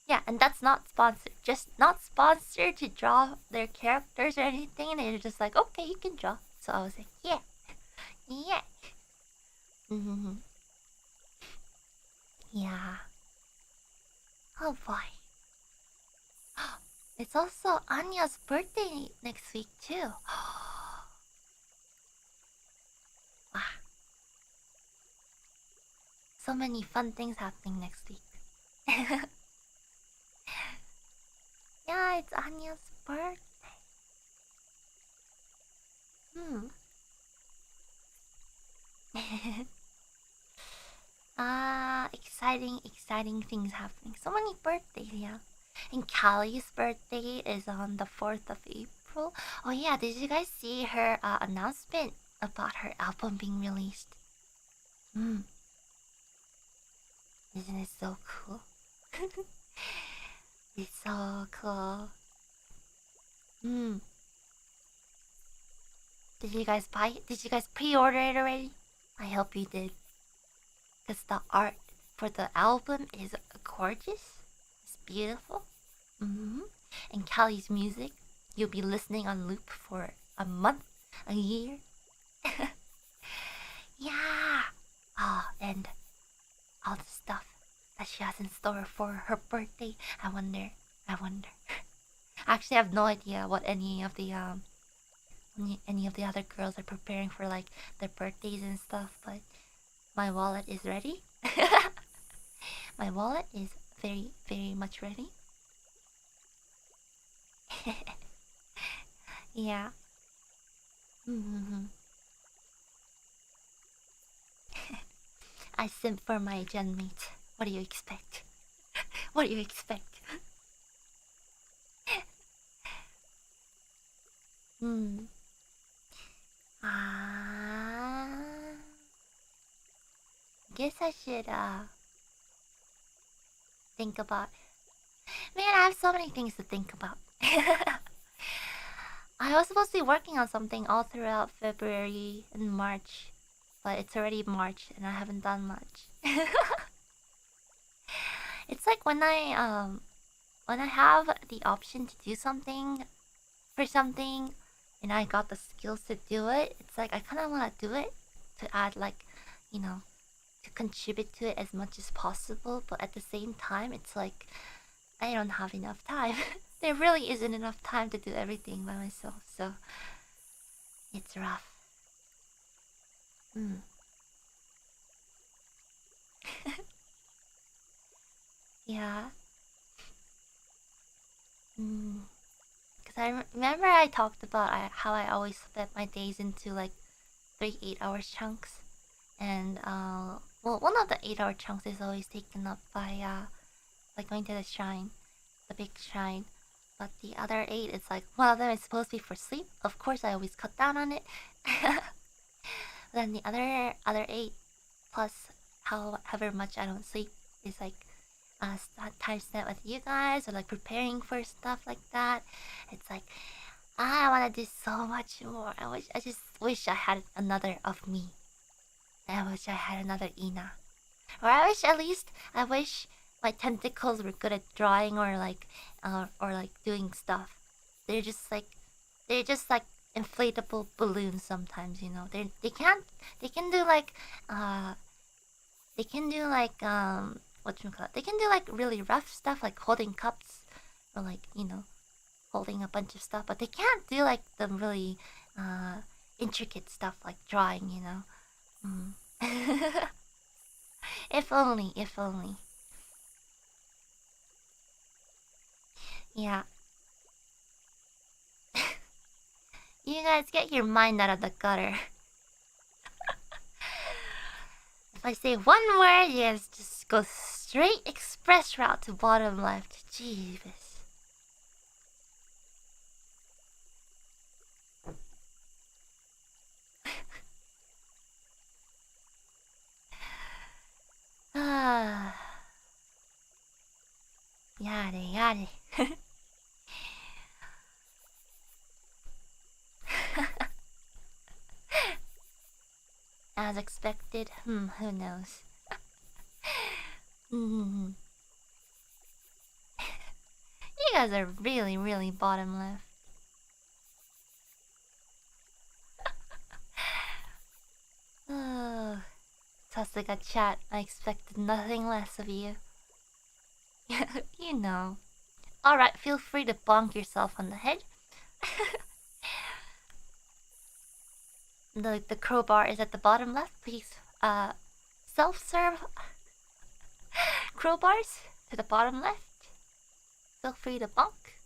Yeah, and that's not sponsored. Just not sponsored to draw their characters or anything. And they're just like, okay, you can draw. So I was like, yeah, yeah. Yeah. Oh boy. It's also Anya's birthday next week too. Wow. So many fun things happening next week. Yeah, it's Anya's birthday. Exciting things happening. So many birthdays, yeah. And Callie's birthday is on the 4th of April. Oh yeah, did you guys see her announcement about her album being released? Isn't it so cool? It's so cool. Did you guys buy it? Did you guys pre-order it already? I hope you did. Because the art for the album is gorgeous. It's beautiful. And Callie's music, you'll be listening on loop for a month, a year. Yeah. Oh, and all the stuff that she has in store for her birthday. I wonder. Actually, I have no idea what any of the other girls are preparing for, like their birthdays and stuff. But my wallet is ready. My wallet is very, very much ready. Yeah. I simp for my gen mate. What do you expect? What do you expect? Guess I should think about. Man, I have so many things to think about. I was supposed to be working on something all throughout February and March, but it's already March and I haven't done much. It's like when I have the option to do something for something and I got the skills to do it, it's like I kind of want to do it to add, like, to contribute to it as much as possible, but at the same time it's like I don't have enough time. There really isn't enough time to do everything by myself, so it's rough. Yeah. Because I remember I talked about how I always split my days into like 3 8-hour chunks. And, well, one of the 8-hour chunks is always taken up by going to the shrine, the big shrine. But the other 8, it's like one of them is supposed to be for sleep. Of course, I always cut down on it. Then the other 8 plus however much I don't sleep is like time spent with you guys or like preparing for stuff like that. It's like I want to do so much more. I just wish I had another of me. I wish I had another Ina. Or I wish my tentacles were good at drawing or like doing stuff. They're just like inflatable balloons sometimes, they can do like they can do like really rough stuff like holding cups or like, holding a bunch of stuff, but they can't do like the really intricate stuff like drawing. If only, if only. Yeah. You guys get your mind out of the gutter. If I say one word, you guys just go straight express route to bottom left. Jeebus. Yare, yare. as expected. Who knows? You guys are really, really bottom left. Oh, Sasuga chat, I expected nothing less of you. You know. Alright, feel free to bonk yourself on the head. The crowbar is at the bottom left. Please, self-serve crowbars to the bottom left. Feel free to bonk.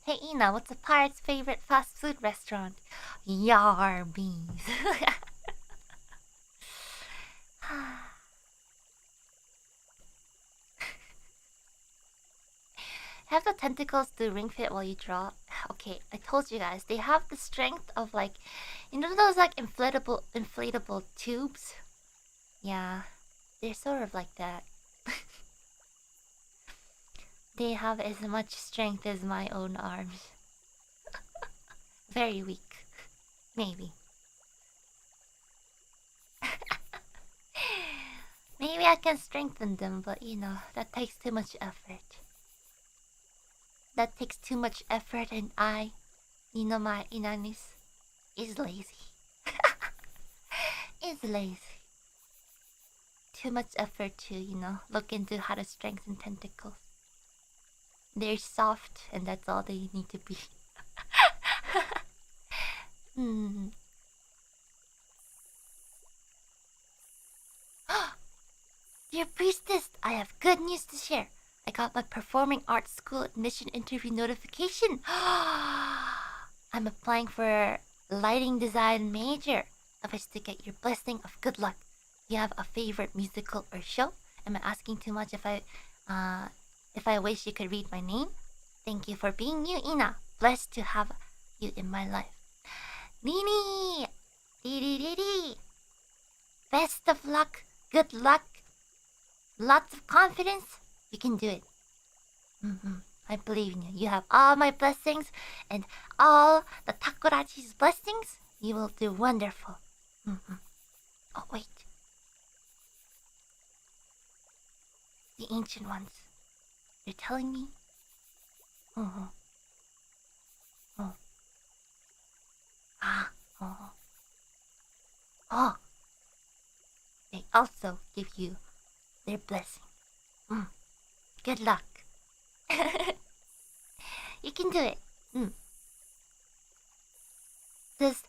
Hey Ina, what's a pirate's favorite fast food restaurant? Yarbies. Have the tentacles do ring fit while you draw? Okay, I told you guys, they have the strength of like, you know those like inflatable tubes? Yeah, they're sort of like that. They have as much strength as my own arms. Very weak. Maybe. Maybe I can strengthen them, but you know, that takes too much effort. That takes too much effort, and I, Ninomae Inanis, is lazy. Is lazy. Too much effort to, you know, look into how to strengthen tentacles. They're soft, and that's all they need to be. Dear priestess, I have good news to share. I got my performing arts school admission interview notification. I'm applying for lighting design major. I wish to get your blessing of good luck. Do you have a favorite musical or show? Am I asking too much if I wish you could read my name? Thank you for being you, Ina. Blessed to have you in my life. Nini! Dee. Best of luck. Good luck. Lots of confidence. You can do it. I believe in you. You have all my blessings and all the Takorachi's blessings. You will do wonderful. Oh, wait. The ancient ones. You're telling me? Oh. They also give you their blessing. Good luck. You can do it. Just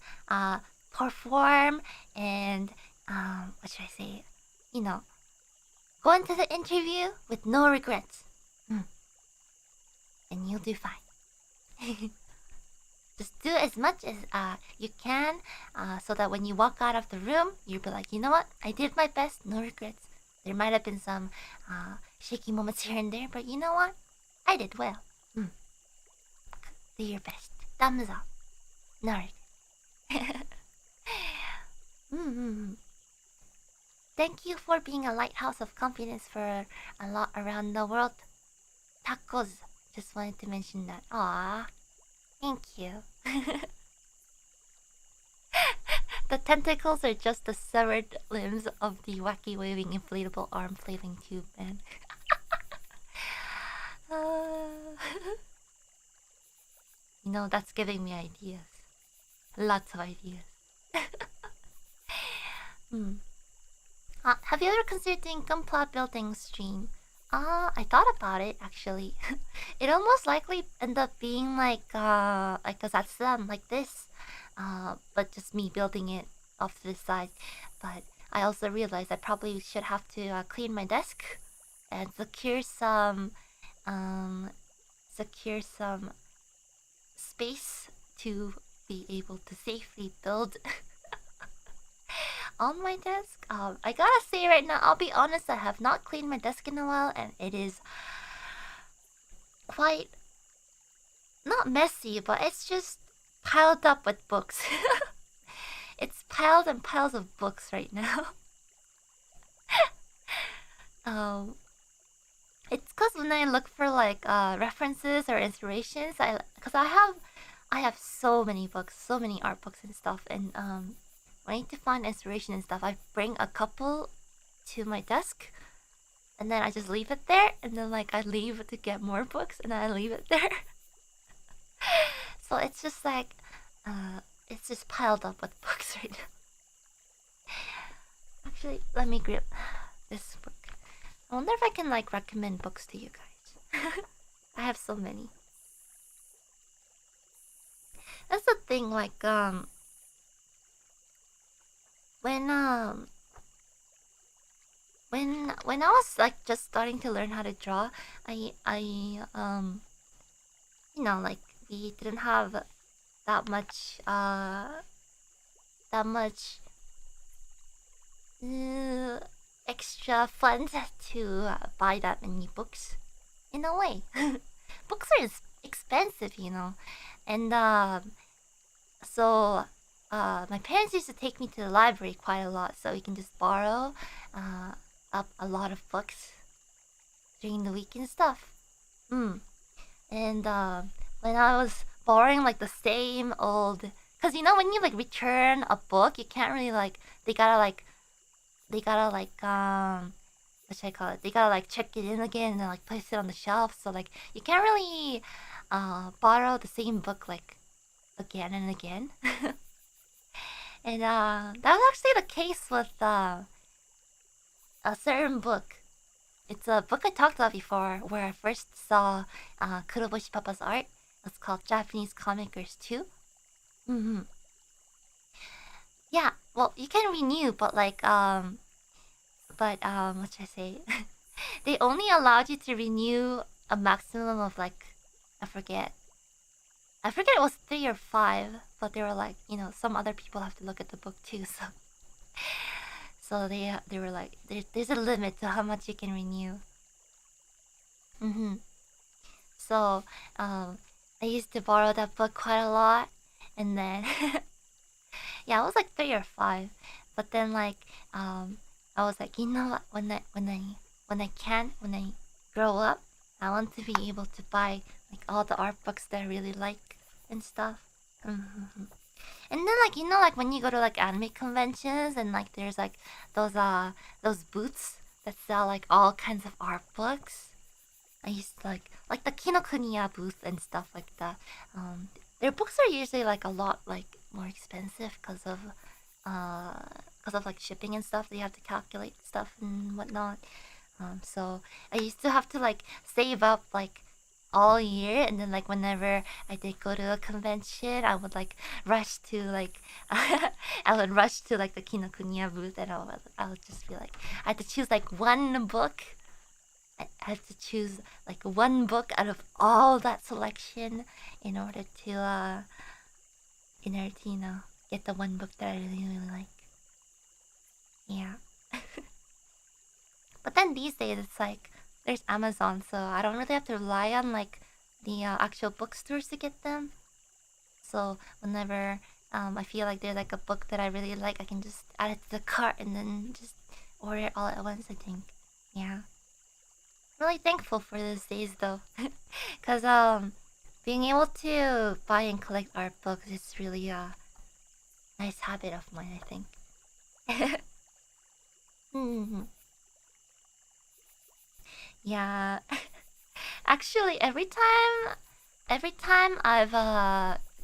perform and what should I say? You know, go into the interview with no regrets. And you'll do fine. Just do as much as you can, so that when you walk out of the room, you'll be like, you know what? I did my best, no regrets. There might have been some shaky moments here and there, but you know what? I did well. Do your best. Thumbs up. No regrets. Thank you for being a lighthouse of confidence for a lot around the world. Tacos. Just wanted to mention that. Aww. Thank you. The tentacles are just the severed limbs of the wacky waving inflatable arm flailing tube, man. You know, that's giving me ideas. Lots of ideas. Have you ever considered doing gunpla building stream? I thought about it actually. It almost likely end up being like a Zatsudan like this, but just me building it off to the side. But I also realized I probably should have to clean my desk and secure some space to be able to safely build on my desk. I gotta say right now, I'll be honest, I have not cleaned my desk in a while, and it is quite not messy, but it's just piled up with books. It's piled and piles of books right now. It's cause when I look for like references or inspirations, I have so many books, so many art books and stuff, and when I need to find inspiration and stuff, I bring a couple to my desk, and then I just leave it there, and then like I leave to get more books, and then I leave it there. So it's just like, it's just piled up with books right now. Actually, let me grab this book. I wonder if I can like recommend books to you guys. I have so many. That's the thing, like when I was like just starting to learn how to draw, you know, like we didn't have that much extra funds to buy that many books. In a way, books are expensive, you know, and so my parents used to take me to the library quite a lot, so we can just borrow up a lot of books during the week and stuff. And when I was borrowing like the same old, cause you know when you like return a book, you can't really like they gotta like what should I call it? They gotta like check it in again and like place it on the shelf. So like you can't really borrow the same book like again and again. And that was actually the case with a certain book. It's a book I talked about before, where I first saw Kuroboshi Papa's art. It's called Japanese Comicers 2. Yeah, well, you can renew, but like, what should I say? They only allowed you to renew a maximum of like, I forget it was 3 or 5, but they were like, you know, some other people have to look at the book too, so they were like, there's a limit to how much you can renew. So I used to borrow that book quite a lot, and then yeah, it was like 3 or 5, but then like I was like, you know what, when I grow up, I want to be able to buy like all the art books that I really like and stuff. And then like, you know, like when you go to like anime conventions and like there's like those booths that sell like all kinds of art books. I used to like the Kinokuniya booth and stuff like that. Their books are usually like a lot like more expensive because of like shipping and stuff. They have to calculate stuff and whatnot. So I used to have to like save up like all year, and then like whenever I did go to a convention, I would like rush to like I would rush to like the Kinokuniya booth, and I would just be like, I had to choose like one book. I had to choose like one book out of all that selection in order to you know, get the one book that I really really like. Yeah. But then these days it's like there's Amazon, so I don't really have to rely on like the actual bookstores to get them. So whenever I feel like there's like a book that I really like, I can just add it to the cart and then just order it all at once, I think. Yeah. Really thankful for these days though, because being able to buy and collect art books is really a nice habit of mine, I think. Yeah. Actually, every time I've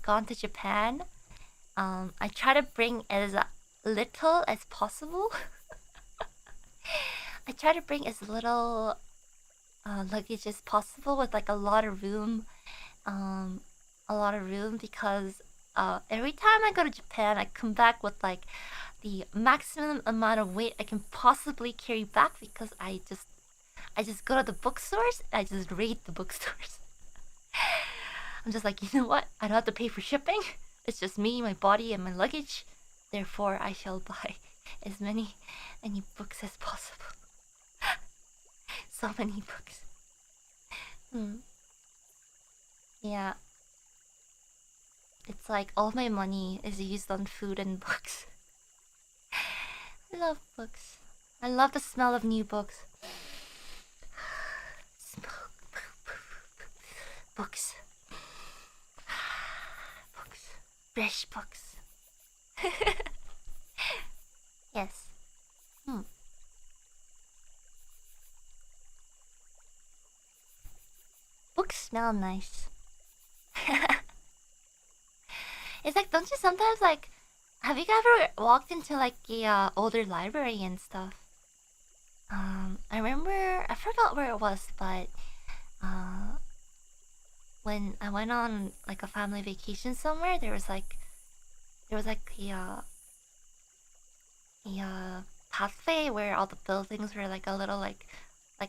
gone to Japan, I try to bring as little as possible. I try to bring as little luggage as possible with like a lot of room, because every time I go to Japan, I come back with like the maximum amount of weight I can possibly carry back, because I just go to the bookstores and I just raid the bookstores. I'm just like, you know what? I don't have to pay for shipping. It's just me, my body, and my luggage. Therefore, I shall buy as many books as possible. So many books. Yeah. It's like all my money is used on food and books. I love books. I love the smell of new books. Books. Books. Fresh books. smell nice. It's like, don't you sometimes like, have you ever walked into like a older library and stuff? I remember, I forgot where it was, but when I went on like a family vacation somewhere, there was like a pathway where all the buildings were like a little like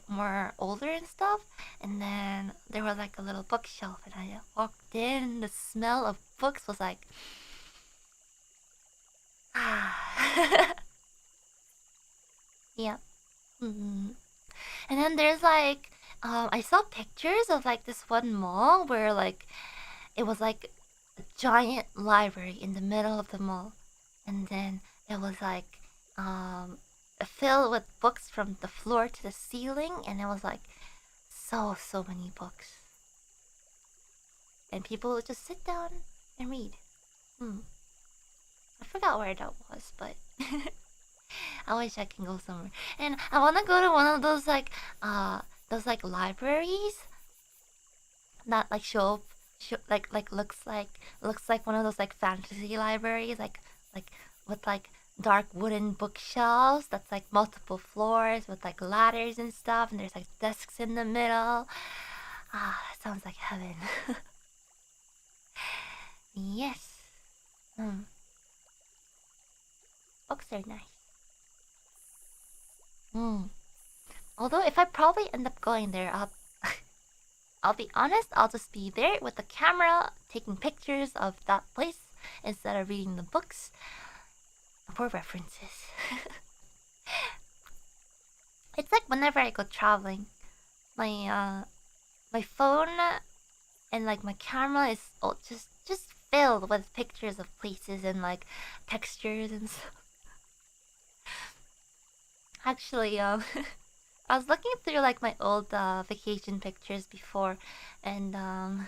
more older and stuff, and then there was like a little bookshelf, and I walked in, and the smell of books was like yeah. And then there's like I saw pictures of like this one mall where like it was like a giant library in the middle of the mall, and then it was like filled with books from the floor to the ceiling, and it was like so many books, and people would just sit down and read. I forgot where that was, but I wish I can go somewhere. And I want to go to one of those like libraries that like looks like one of those like fantasy libraries, like with like dark wooden bookshelves that's like multiple floors with like ladders and stuff, and there's like desks in the middle. That sounds like heaven. Yes. Books are nice. Although if I probably end up going there, I'll be honest, I'll just be there with the camera taking pictures of that place instead of reading the books for references. It's like whenever I go traveling, my phone and like my camera is all just filled with pictures of places and like textures and stuff. Actually, I was looking through like my old vacation pictures before, and I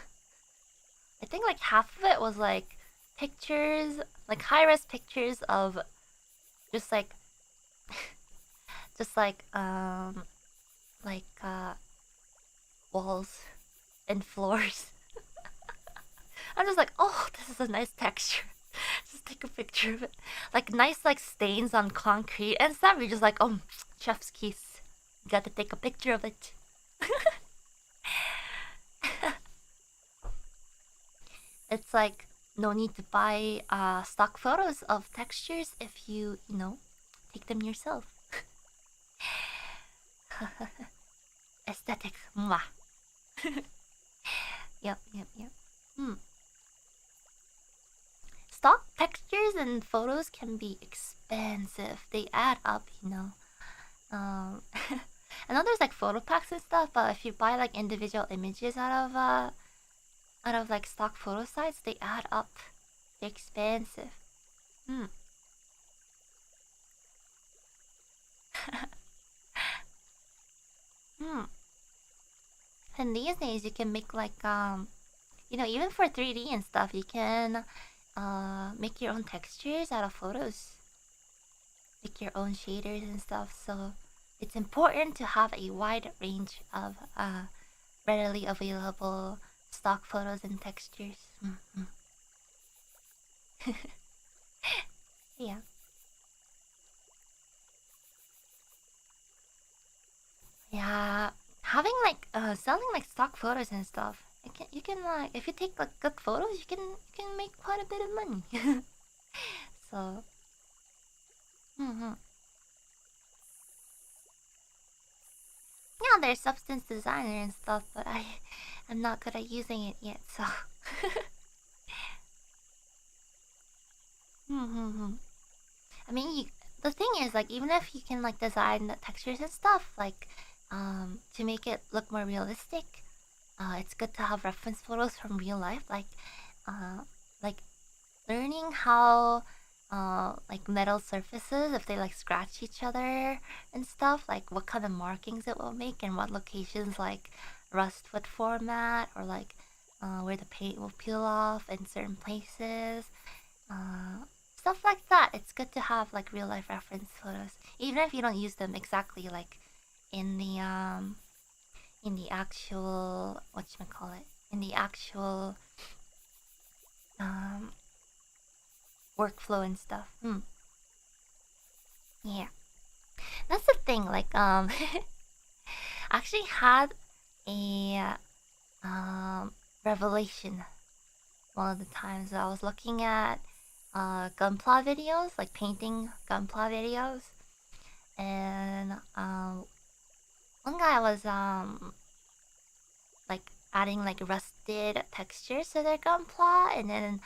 think like half of it was like pictures, like high-res pictures of just like just like walls and floors. I'm just like, oh, this is a nice texture. Just take a picture of it. Like nice like stains on concrete and stuff. You're just like, oh, chef's kiss. You got to take a picture of it. It's like no need to buy stock photos of textures if you take them yourself. Aesthetics. Mwah. Yep. Stock textures and photos can be expensive. They add up, I know there's like photo packs and stuff, but if you buy like individual images out of like stock photo sites, they add up. They're expensive. And these days you can make like even for 3D and stuff, you can make your own textures out of photos. Make your own shaders and stuff. So it's important to have a wide range of readily available stock photos and textures. Yeah. Yeah, having like selling like stock photos and stuff. You can like if you take like good photos, you can make quite a bit of money. So, yeah, there's substance designer and stuff, but I'm not good at using it yet. So, I mean, the thing is like even if you can like design the textures and stuff, like to make it look more realistic, it's good to have reference photos from real life, like learning how like metal surfaces, if they like scratch each other and stuff, like what kind of markings it will make and what locations like rust would format, or like where the paint will peel off in certain places, stuff like that. It's good to have like real life reference photos, even if you don't use them exactly like in the in the actual whatchamacallit, in the actual workflow and stuff. Yeah. That's the thing, like I actually had a revelation one of the times I was looking at gunpla videos, like painting gunpla videos, and one guy was like adding like rusted textures to their gunpla, and then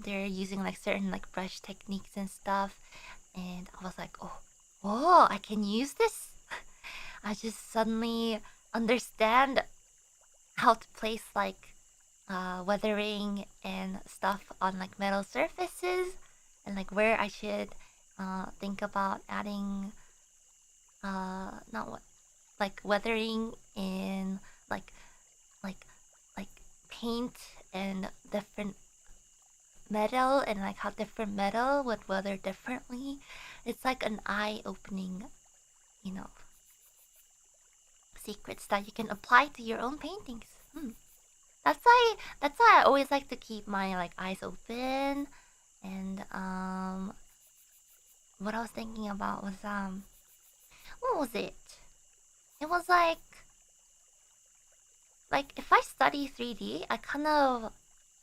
they're using like certain like brush techniques and stuff, and I was like, oh, I can use this. I just suddenly understand how to place like weathering and stuff on like metal surfaces, and like where I should think about adding not what like weathering in like like like paint and different metal, and like how different metal would weather differently. It's like an eye-opening, you know, secrets that you can apply to your own paintings. That's why I always like to keep my like eyes open. And what I was thinking about was what was it? It was like if I study 3D, I kind of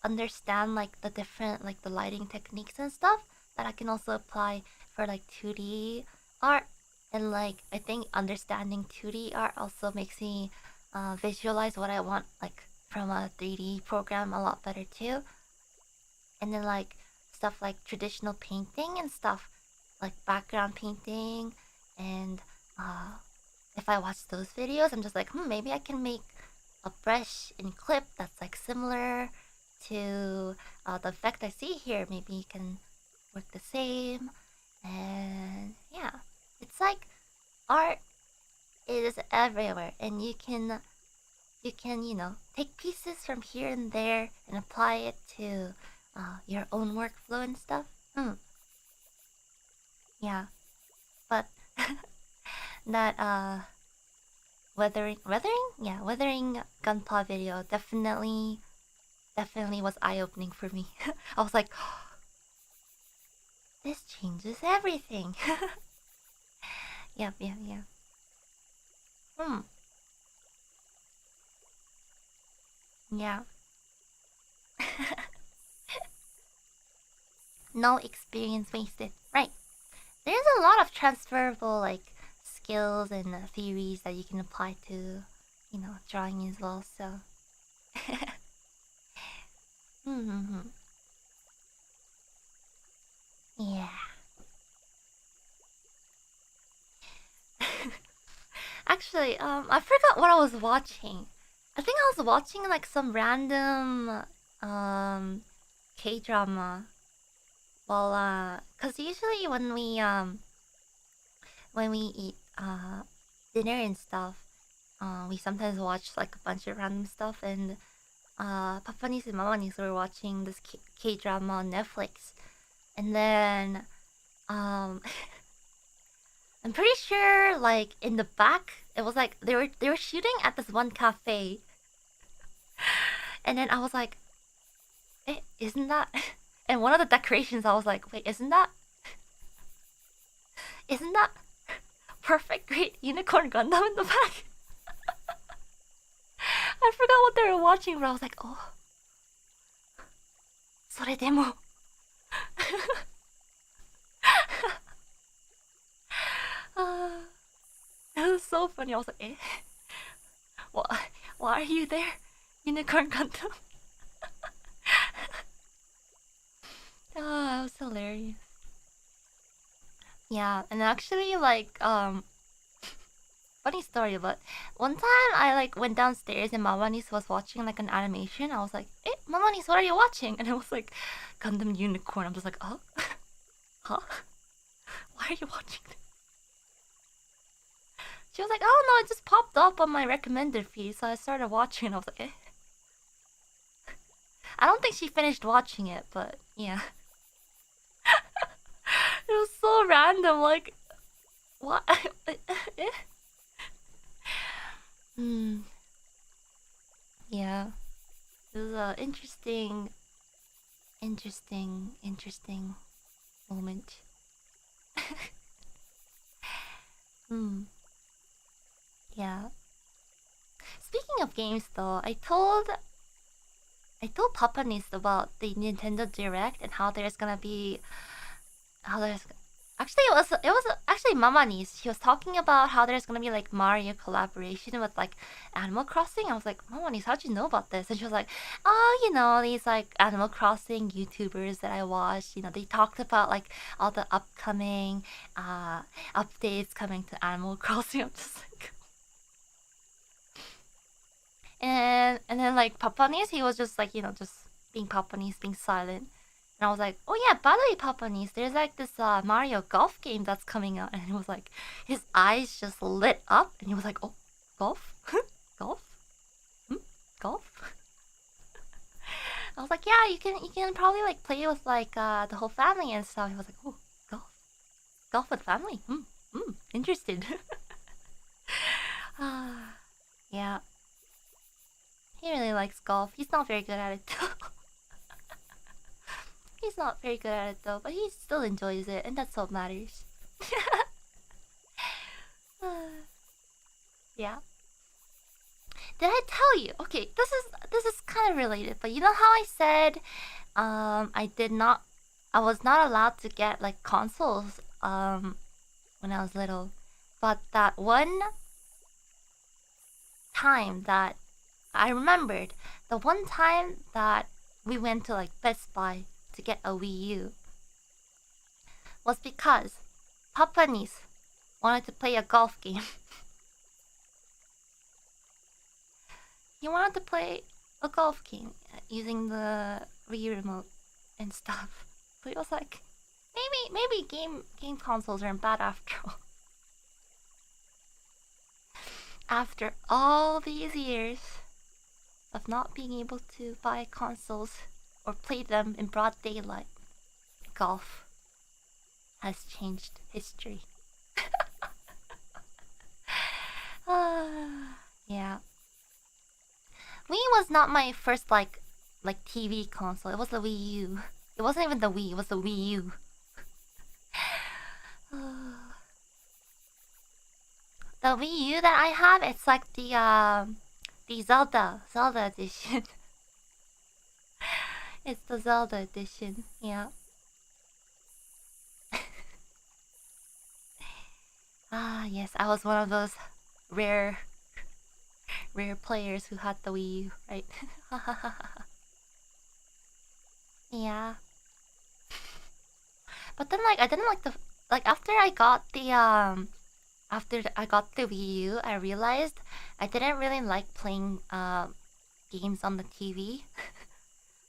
understand like the different like the lighting techniques and stuff that I can also apply for like 2D art. And like I think understanding 2D art also makes me visualize what I want like from a 3D program a lot better too. And then like stuff like traditional painting and stuff like background painting, and if I watch those videos, I'm just like, maybe I can make a brush and clip that's like similar to the effect I see here. Maybe you can work the same. And yeah, it's like art is everywhere, and you know, take pieces from here and there and apply it to your own workflow and stuff. Yeah, but that weathering gunpla video definitely was eye-opening for me. I was like, this changes everything. Yep. Yeah. No experience wasted. Right. There's a lot of transferable like skills and theories that you can apply to, you know, drawing as well. So, yeah. Actually, I forgot what I was watching. I think I was watching like some random K drama. Well, cause usually when we eat dinner and stuff, we sometimes watch like a bunch of random stuff, and Papanis and Mamanis were watching this K drama on Netflix, and then um I'm pretty sure like in the back it was like they were shooting at this one cafe, and then I was like, isn't that? And one of the decorations I was like, wait, isn't that perfect great unicorn Gundam in the back? I forgot what they were watching, but I was like, oh, それでも. It was so funny. I was like, why are you there, unicorn Gundam? Oh, that was hilarious. Yeah, and actually, like, funny story, but one time I like went downstairs and Mamanis was watching like an animation. I was like, Mamanis, what are you watching? And it was like Gundam Unicorn. I'm just like, huh? Why are you watching this? She was like, oh no, it just popped up on my recommended feed, so I started watching, and I was like, I don't think she finished watching it, but yeah. It was so random, like, what? Hmm. Yeah. It was a interesting moment. Hmm. Yeah. Speaking of games, though, I told Papa Niece about the Nintendo Direct and how there's actually it was actually Mama Niece. She was talking about how there's gonna be like Mario collaboration with like Animal Crossing. I was like, Mama Niece, how'd you know about this? And she was like, oh, these like Animal Crossing YouTubers that I watched. They talked about like all the upcoming updates coming to Animal Crossing. I'm just like, and then like Papa Niece, he was just like just being Papa Niece, being silent. And I was like, oh yeah, by the way, Papa Niece, there's like this Mario golf game that's coming out. And he was like, his eyes just lit up. And he was like, oh, golf? Golf? Golf? I was like, yeah, you can probably like play with like the whole family and stuff. He was like, oh, golf. Golf with family? Interested. Yeah. He really likes golf. He's not very good at it though. He's not very good at it though, but he still enjoys it, and that's what matters. Yeah. Did I tell you? Okay, this is kind of related, but you know how I said I was not allowed to get like consoles when I was little. But that one time that I remembered, the one time that we went to like Best Buy to get a Wii U was because Papa Niece wanted to play a golf game. He wanted to play a golf game using the Wii remote and stuff. So he was like, maybe game consoles aren't bad after all. After all these years of not being able to buy consoles or play them in broad daylight, golf has changed history. Yeah. Wii was not my first like TV console. It was the Wii U. It wasn't even the Wii. It was the Wii U. The Wii U that I have, it's like the Zelda edition. It's the Zelda edition. Yeah. Yes, I was one of those rare players who had the Wii U, right? Yeah. But then like I didn't like the like after I got the Wii U, I realized I didn't really like playing games on the TV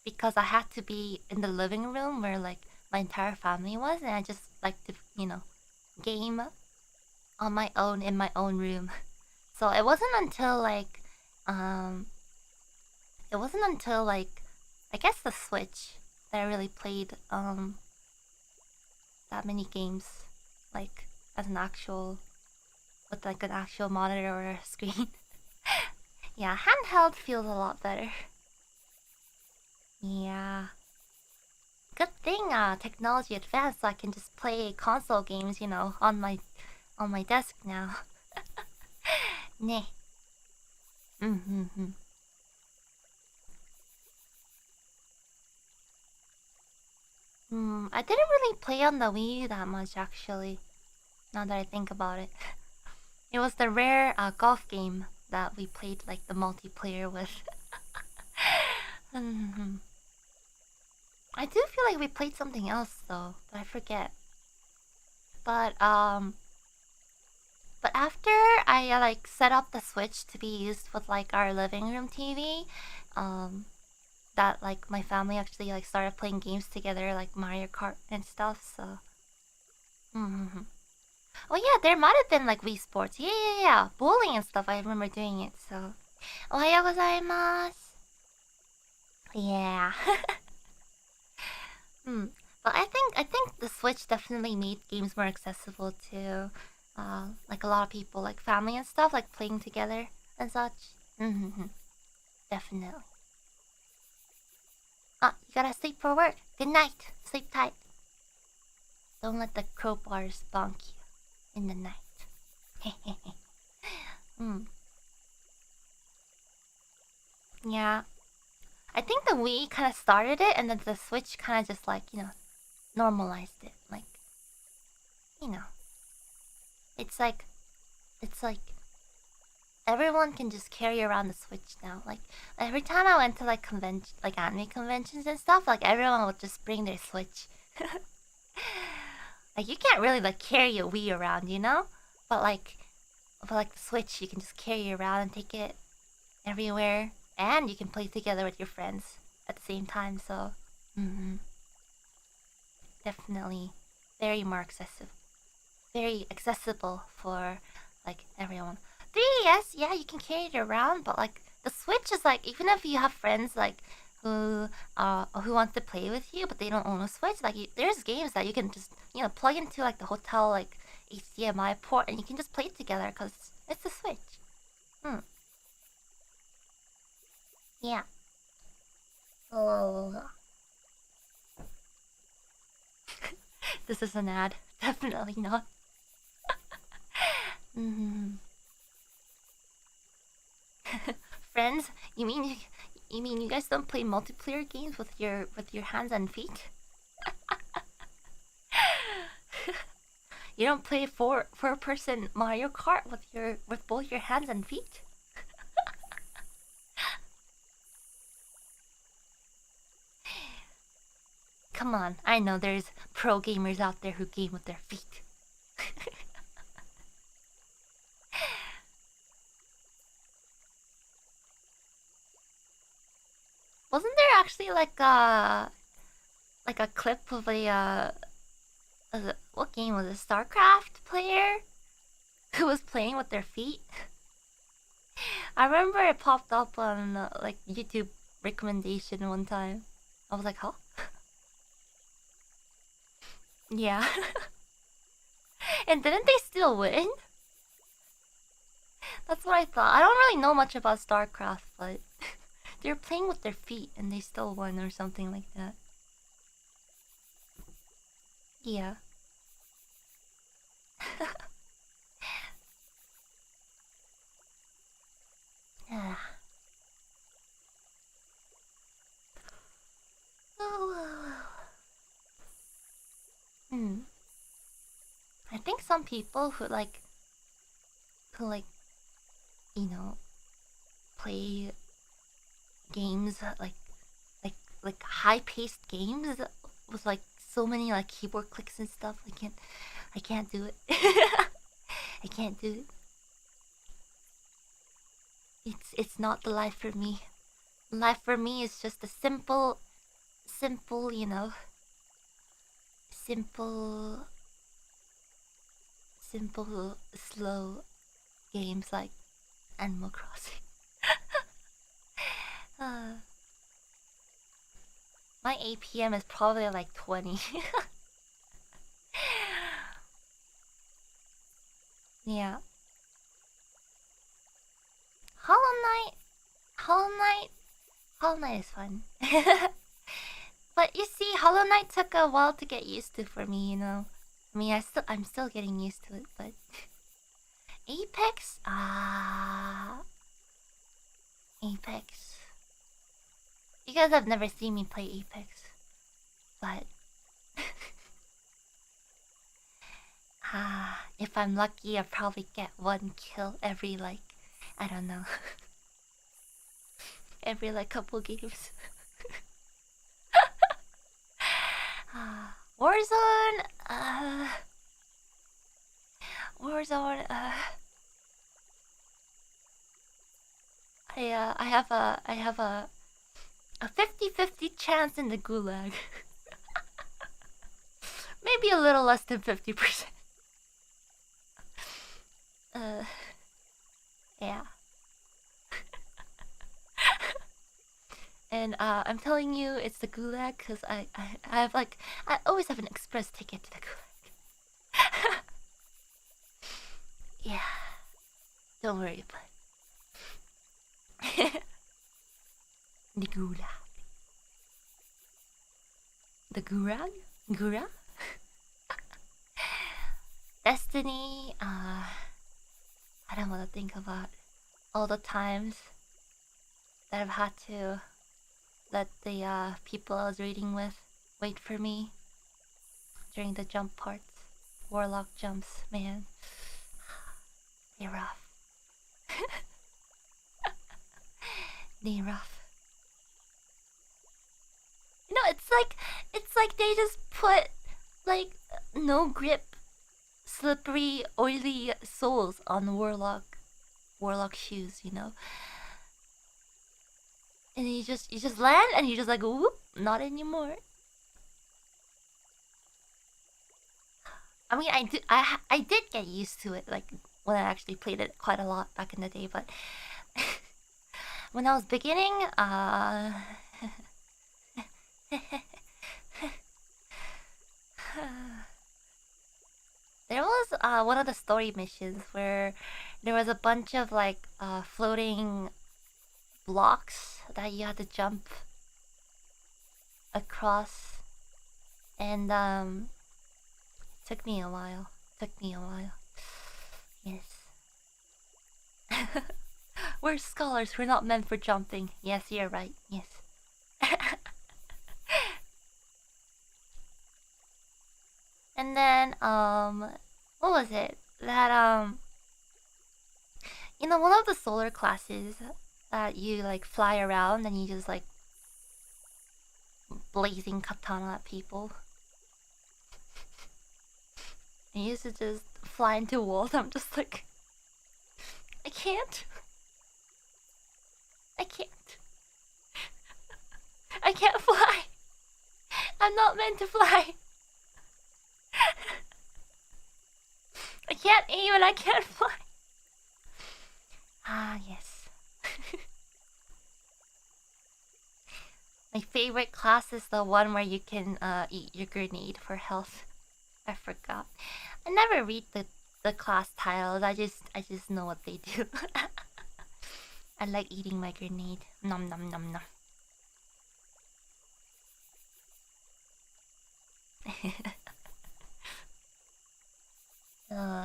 because I had to be in the living room where like my entire family was, and I just like to game on my own in my own room. So it wasn't until um I guess the Switch that I really played that many games like as an actual with like an actual monitor or a screen. Yeah, handheld feels a lot better. Yeah. Good thing technology advanced so I can just play console games, on my desk now. Nah. Mm-hmm. I didn't really play on the Wii U that much actually, now that I think about it. It was the rare golf game that we played like the multiplayer with. Mhm. I do feel like we played something else though, but I forget. But after I like set up the Switch to be used with like our living room TV, um, that like my family actually like started playing games together, like Mario Kart and stuff. So, mm-hmm. Oh yeah, there might have been like Wii Sports. Yeah, bowling and stuff. I remember doing it. So, ohayou gozaimasu. Yeah. Hmm. But I think the Switch definitely made games more accessible to like a lot of people, like family and stuff, like playing together. and such. Definitely. You gotta sleep for work. Good night. Sleep tight. Don't let the crowbars bonk you in the night. Yeah. I think the Wii kind of started it, and then the Switch kind of just like, normalized it. Like, it's like everyone can just carry around the Switch now. Like, every time I went to like anime conventions and stuff, like everyone would just bring their Switch. Like, you can't really like carry a Wii around, But like the Switch, you can just carry it around and take it everywhere, and you can play together with your friends at the same time. So, definitely very accessible for like everyone. 3DS, yeah, you can carry it around, but like the Switch is like, even if you have friends like who want to play with you, but they don't own a Switch, like there's games that you can just plug into like the hotel like HDMI port, and you can just play it together because it's a Switch. Yeah. Oh. This is an ad. Definitely not. Friends, you mean you guys don't play multiplayer games with your hands and feet? You don't play four-person Mario Kart with both your hands and feet? Come on, I know there's pro gamers out there who game with their feet. Wasn't there actually like a clip of what game was it? StarCraft player who was playing with their feet? I remember it popped up on like YouTube recommendation one time. I was like, huh? Yeah. And didn't they still win? That's what I thought. I don't really know much about StarCraft, but they're playing with their feet and they still won or something like that. Yeah. I think some people who play games like high-paced games with like so many like keyboard clicks and stuff. I can't do it. I can't do it. It's not the life for me. Life for me is just a simple, simple, slow games like Animal Crossing. My APM is probably like 20. Yeah. Hollow Knight is fun. But you see, Hollow Knight took a while to get used to for me, I mean, I'm still getting used to it, but Apex? Apex. You guys have never seen me play Apex, but if I'm lucky, I'll probably get one kill every I don't know, every couple games. Warzone. I have a 50-50 chance in the gulag. Maybe a little less than 50%. Yeah. And I'm telling you, it's the gulag because I have I always have an express ticket to the gulag. Yeah. Don't worry about it. The gulag. The gurag? Gura? Destiny, I don't want to think about all the times that I've had to let the people I was reading with wait for me during the jump parts. Warlock jumps, man. They're rough. They're rough. You know, it's like they just put like no grip, slippery, oily soles on warlock shoes, you know. And you just land and you just like whoop, not anymore. I mean, I did get used to it, like when I actually played it quite a lot back in the day, but when I was beginning, there was one of the story missions where there was a bunch of like floating blocks that you had to jump across, and it took me a while. Yes. We're scholars. We're not meant for jumping. Yes, you're right. Yes. And then what was it? That you know, one of the solar classes that you like fly around and you just like blazing katana at people. I used to just fly into walls. I'm just like, I can't. I can't fly. I'm not meant to fly. I can't aim and I can't fly. Ah, yes. My favorite class is the one where you can eat your grenade for health. I forgot. I never read the class titles. I just know what they do. I like eating my grenade. Nom nom nom nom.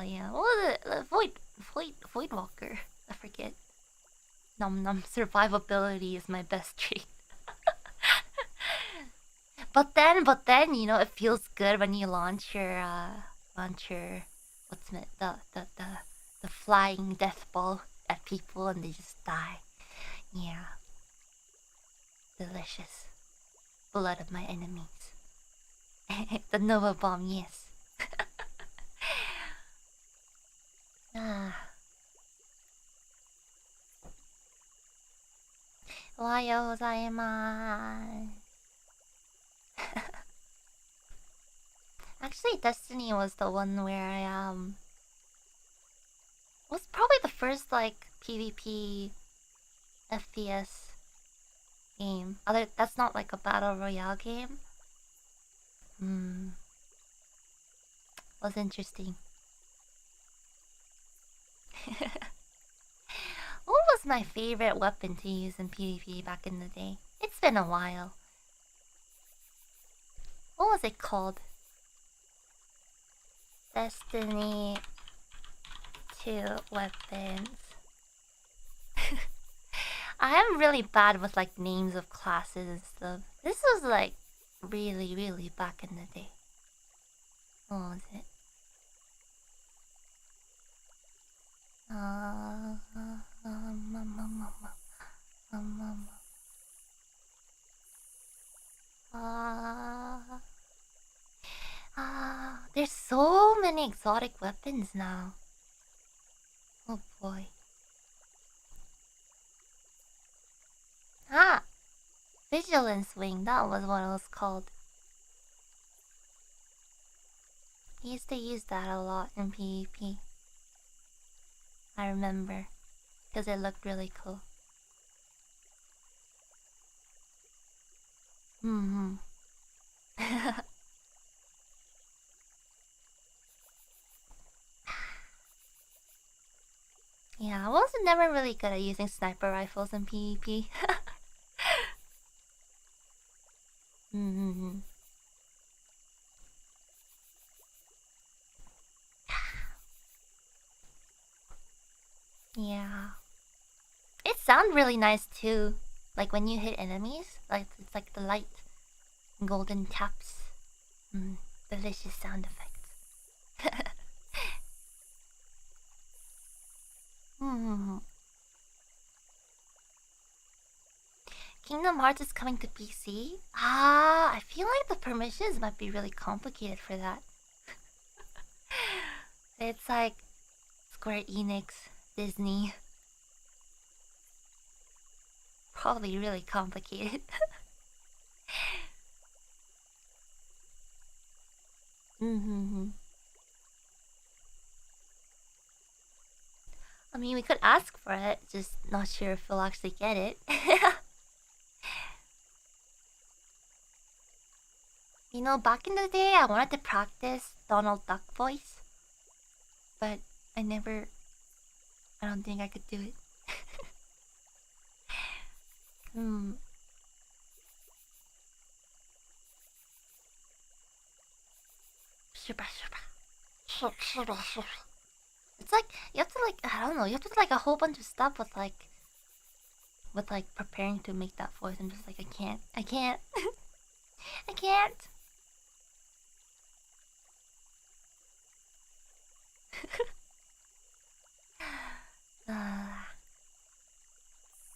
Yeah. What was it? Void Walker. I forget. Nom nom. Survivability is my best trait. But then, you know, it feels good when you launch your what's it, the flying death ball at people and they just die. Yeah. Delicious. Blood of my enemies. The Nova bomb, yes. Ohayo gozaimasu. Actually, Destiny was the one where I was probably the first like PvP FPS game. That's not like a battle royale game. Was interesting. What was my favorite weapon to use in PvP back in the day? It's been a while. What was it called? Destiny 2 weapons. I am really bad with like names of classes and stuff. This was like really back in the day. What was it? There's so many exotic weapons now. Oh boy. Ah! Vigilance Wing, that was what it was called. I used to use that a lot in PvP. I remember. Because it looked really cool. Yeah, I wasn't never really good at using sniper rifles in PvP. Mm-hmm. Yeah. It sounds really nice too. Like when you hit enemies, like it's like the light golden taps. Delicious sound effects. Kingdom Hearts is coming to PC? I feel like the permissions might be really complicated for that. It's like Square Enix, Disney. Probably really complicated. I mean, we could ask for it, just not sure if we'll actually get it. You know, back in the day, I wanted to practice Donald Duck voice, but I don't think I could do it. It's like you have to I don't know, you have to a whole bunch of stuff with preparing to make that voice. I'm just like I can't. I can't.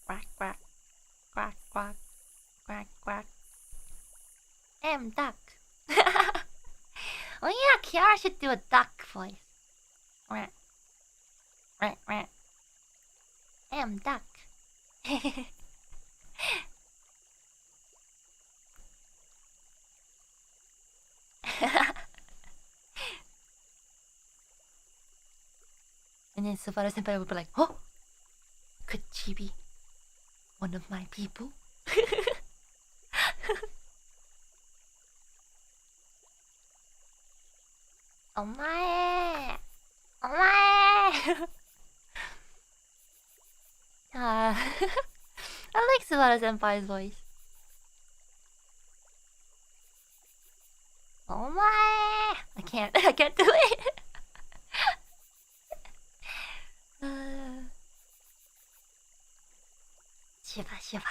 Quack quack quack quack quack quack. Duck. Oh yeah, Kiara should do a duck voice. Quack quack quack. Duck. And then Subaru senpai would be like, "Oh, could she be one of my people?" Oh my! Oh my! I like Subaru senpai's voice. Oh my! I can't do it. Shiba shiba.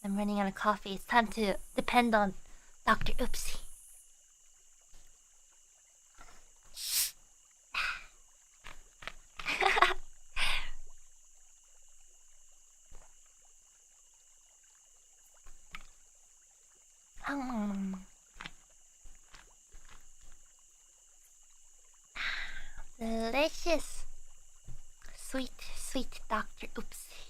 I'm running out of coffee. It's time to depend on Dr. Oopsie. Delicious. Sweet, sweet Dr. Oopsie.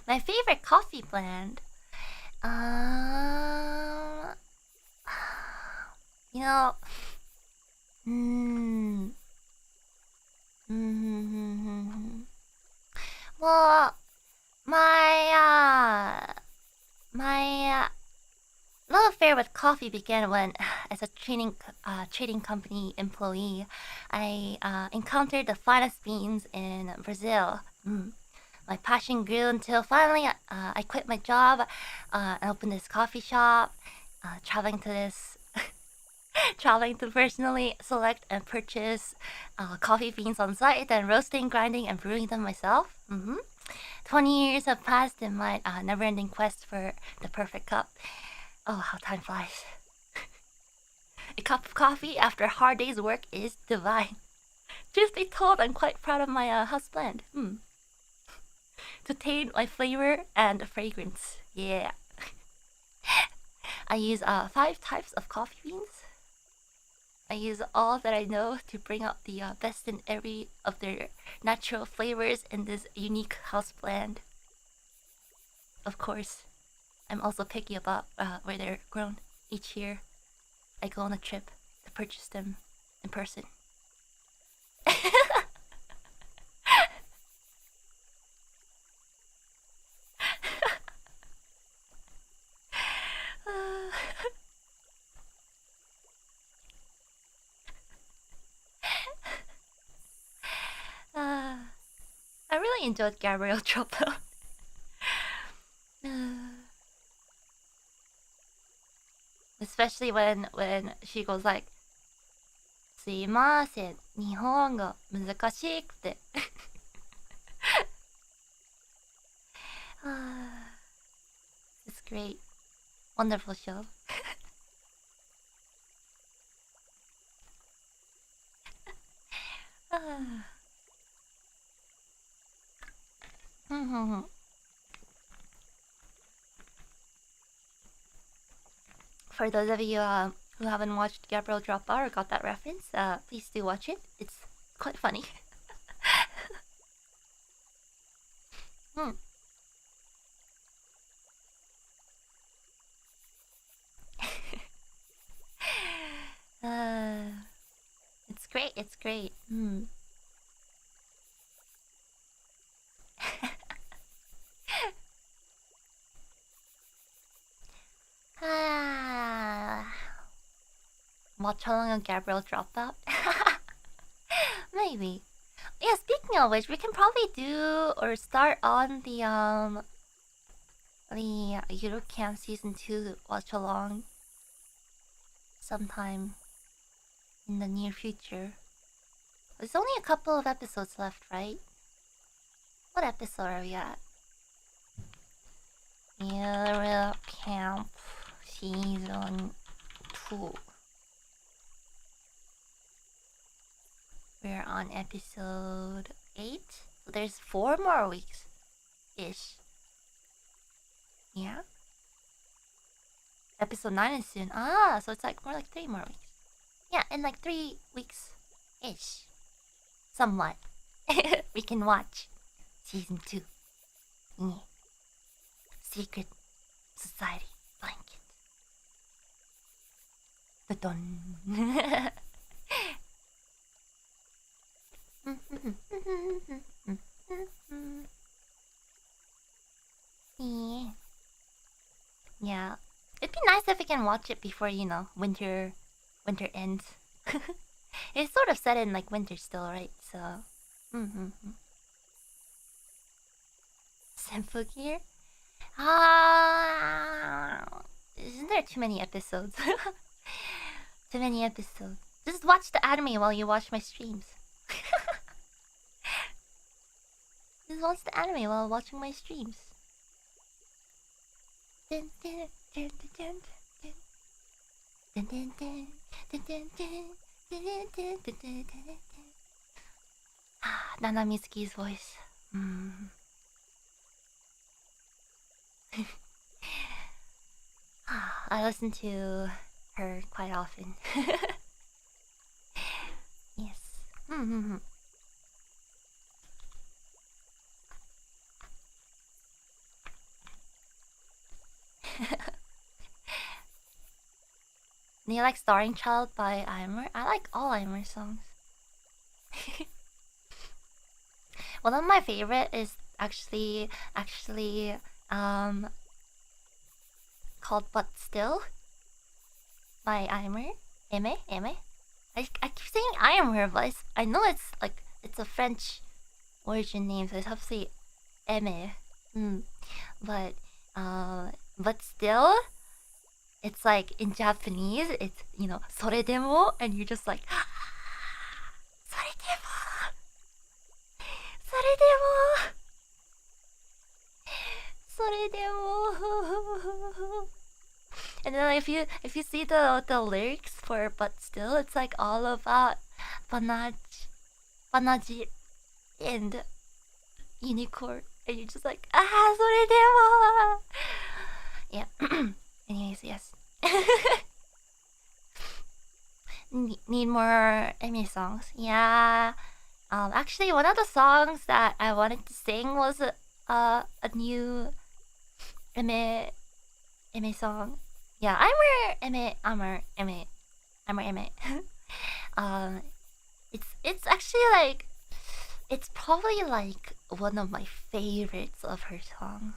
My favorite coffee blend. You know. Well, my love affair with coffee began when, as a trading company employee, I encountered the finest beans in Brazil. My passion grew until finally I quit my job and opened this coffee shop, traveling to personally select and purchase coffee beans on site, then roasting, grinding, and brewing them myself. 20 years have passed in my never-ending quest for the perfect cup. Oh, how time flies. A cup of coffee after a hard day's work is divine. Truth be told, I'm quite proud of my house blend. To taint my flavor and fragrance. Yeah. I use 5 types of coffee beans. I use all that I know to bring out the best in every of their natural flavors in this unique house blend. of course, I'm also picky about where they're grown. Each year, I go on a trip to purchase them in person. I really enjoyed Gabriel Dropout. Especially when she goes like, すいません、日本語難しくて。It's great. Wonderful show. For those of you who haven't watched Gabriel Drop Bar or got that reference, please do watch it. It's quite funny. It's great. It's great. Watch how long Gabriel dropped out? Maybe. Yeah, speaking of which, we can probably do or start on the Eurocamp season 2 watch along sometime in the near future. There's only a couple of episodes left, right? What episode are we at? Eurocamp season 2. We're on episode 8. So there's 4 more weeks ish. Yeah. Episode 9 is soon. So it's like more like 3 more weeks. Yeah, in like 3 weeks ish. Somewhat. We can watch season 2. Yeah. Secret Society Blanket. Dun. Yeah. It'd be nice if we can watch it before, winter ends. It's sort of set in like winter still, right? So Senfu gear? Isn't there too many episodes? Too many episodes. Just watch the anime while you watch my streams. Just watch the anime while watching my streams. Nana Mitsuki's voice. I listen to her quite often. Yes. Do you like Starring Child by Aimer? I like all Aimer songs. One of my favorite is actually called But Still by Aimer. Aime? I keep saying Aimer, but I know it's a French origin name, so it's have to say Aime. But still, it's like in Japanese, it's それでも, and you're just like それでも And then if you see the lyrics for But Still, it's like all about Banaji and unicorn, and you're just like それでも Yeah. Anyways, yes. Need more Emmy songs. Yeah. Actually, one of the songs that I wanted to sing was a new Eme song. Yeah, I'm Eme. um, it's actually like it's probably like one of my favorites of her songs.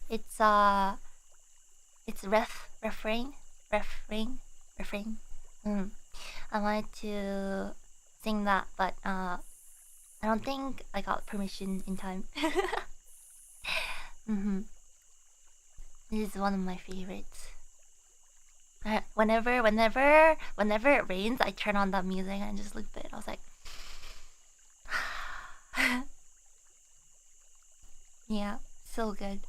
It's refrain. Mm. I wanted to sing that, but I don't think I got permission in time. This is one of my favorites. Whenever it rains, I turn on that music and just loop it. I was like, yeah, so good.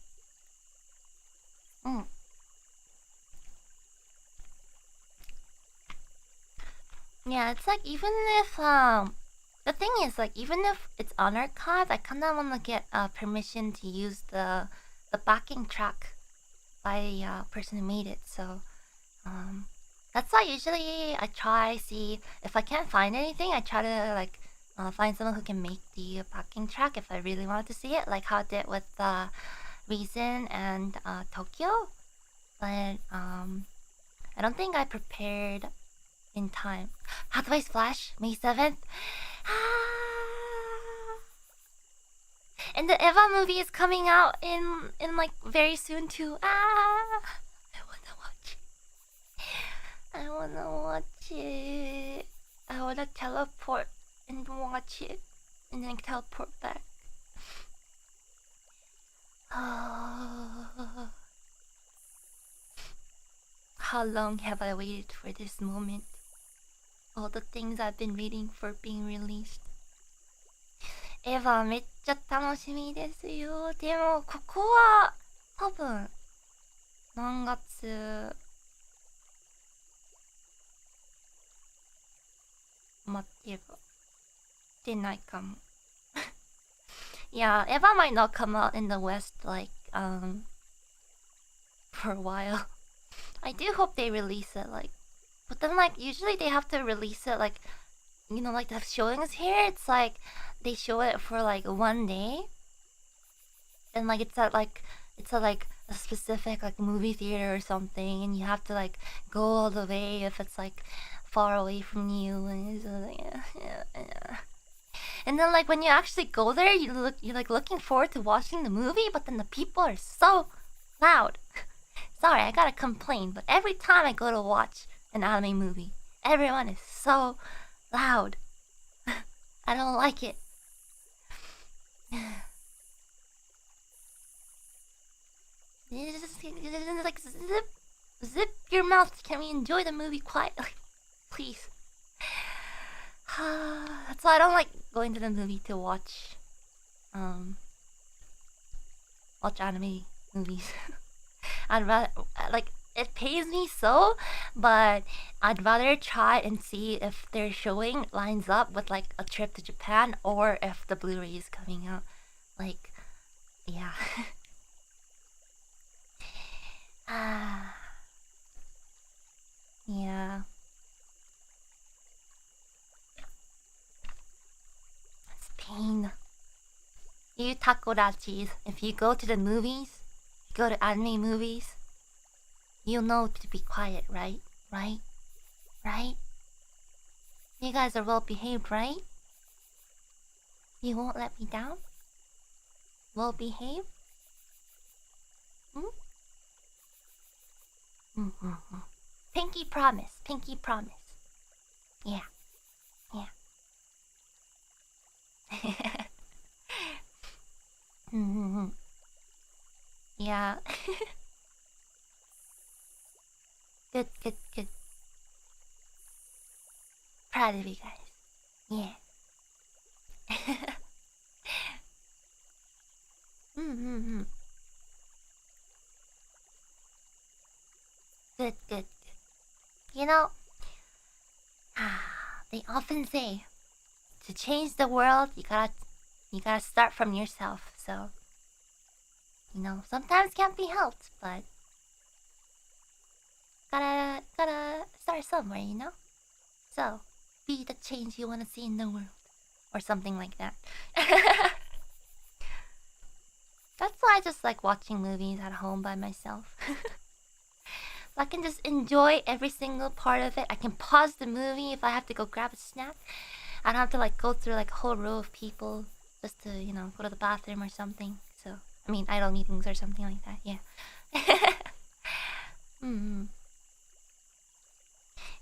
Yeah, it's like even if the thing is like even if it's unarchived, I kind of want to get permission to use the backing track by the person who made it. So that's why usually I try see if I can't find anything. I try to like find someone who can make the backing track if I really wanted to see it, like how I did with Reason and Tokyo. But I don't think I prepared in time. Hot Device Flash, May 7th. And the Eva movie is coming out in like very soon too. I wanna watch it. I wanna teleport and watch it and then teleport back. How long have I waited for this moment? All the things I've been reading for being released. エヴァめっちゃ楽しみですよ。でもここは多分何月待ってば出ないかも。Yeah, Eva might not come out in the West like for a while. I do hope they release it like, but then like usually they have to release it like, you know, like the showings here. It's like they show it for like one day, and like it's at like a specific like movie theater or something, and you have to like go all the way if it's like far away from you, and it's like, yeah. And then like when you actually go there, you're like looking forward to watching the movie, but then the people are so loud. Sorry, I gotta complain, but every time I go to watch an anime movie, everyone is so loud. I don't like it. Just like zip your mouth. Can we enjoy the movie quietly, please? That's why I don't like going to the movie to watch anime movies. I'd rather like it pays me so, but I'd rather try and see if their showing lines up with like a trip to Japan or if the Blu-ray is coming out. Like, yeah. Yeah. It's pain. You takorachis, if you go to the movies, you go to anime movies, you know to be quiet, right? Right? You guys are well behaved, right? You won't let me down? Well behaved? Pinky promise. Yeah. Yeah. Good. Proud of you guys. Yeah. Good. You know, they often say to change the world, you gotta start from yourself. So, you know, sometimes can't be helped, but gotta start somewhere, you know. So, be the change you want to see in the world, or something like that. That's why I just like watching movies at home by myself. So I can just enjoy every single part of it. I can pause the movie if I have to go grab a snack. I don't have to like go through like a whole row of people just to, you know, go to the bathroom or something. So, I mean, idle meetings or something like that, yeah. Mm.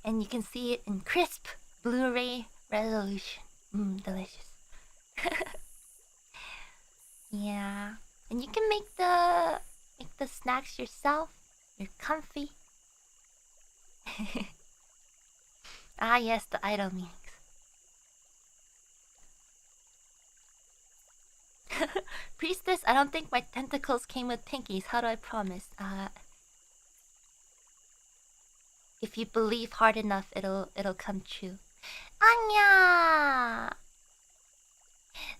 And you can see it in crisp Blu-ray resolution. Delicious. Yeah. And you can make the snacks yourself. You're comfy. Ah yes, the idle meetings. Priestess, I don't think my tentacles came with pinkies. How do I promise? If you believe hard enough, it'll come true. Anya!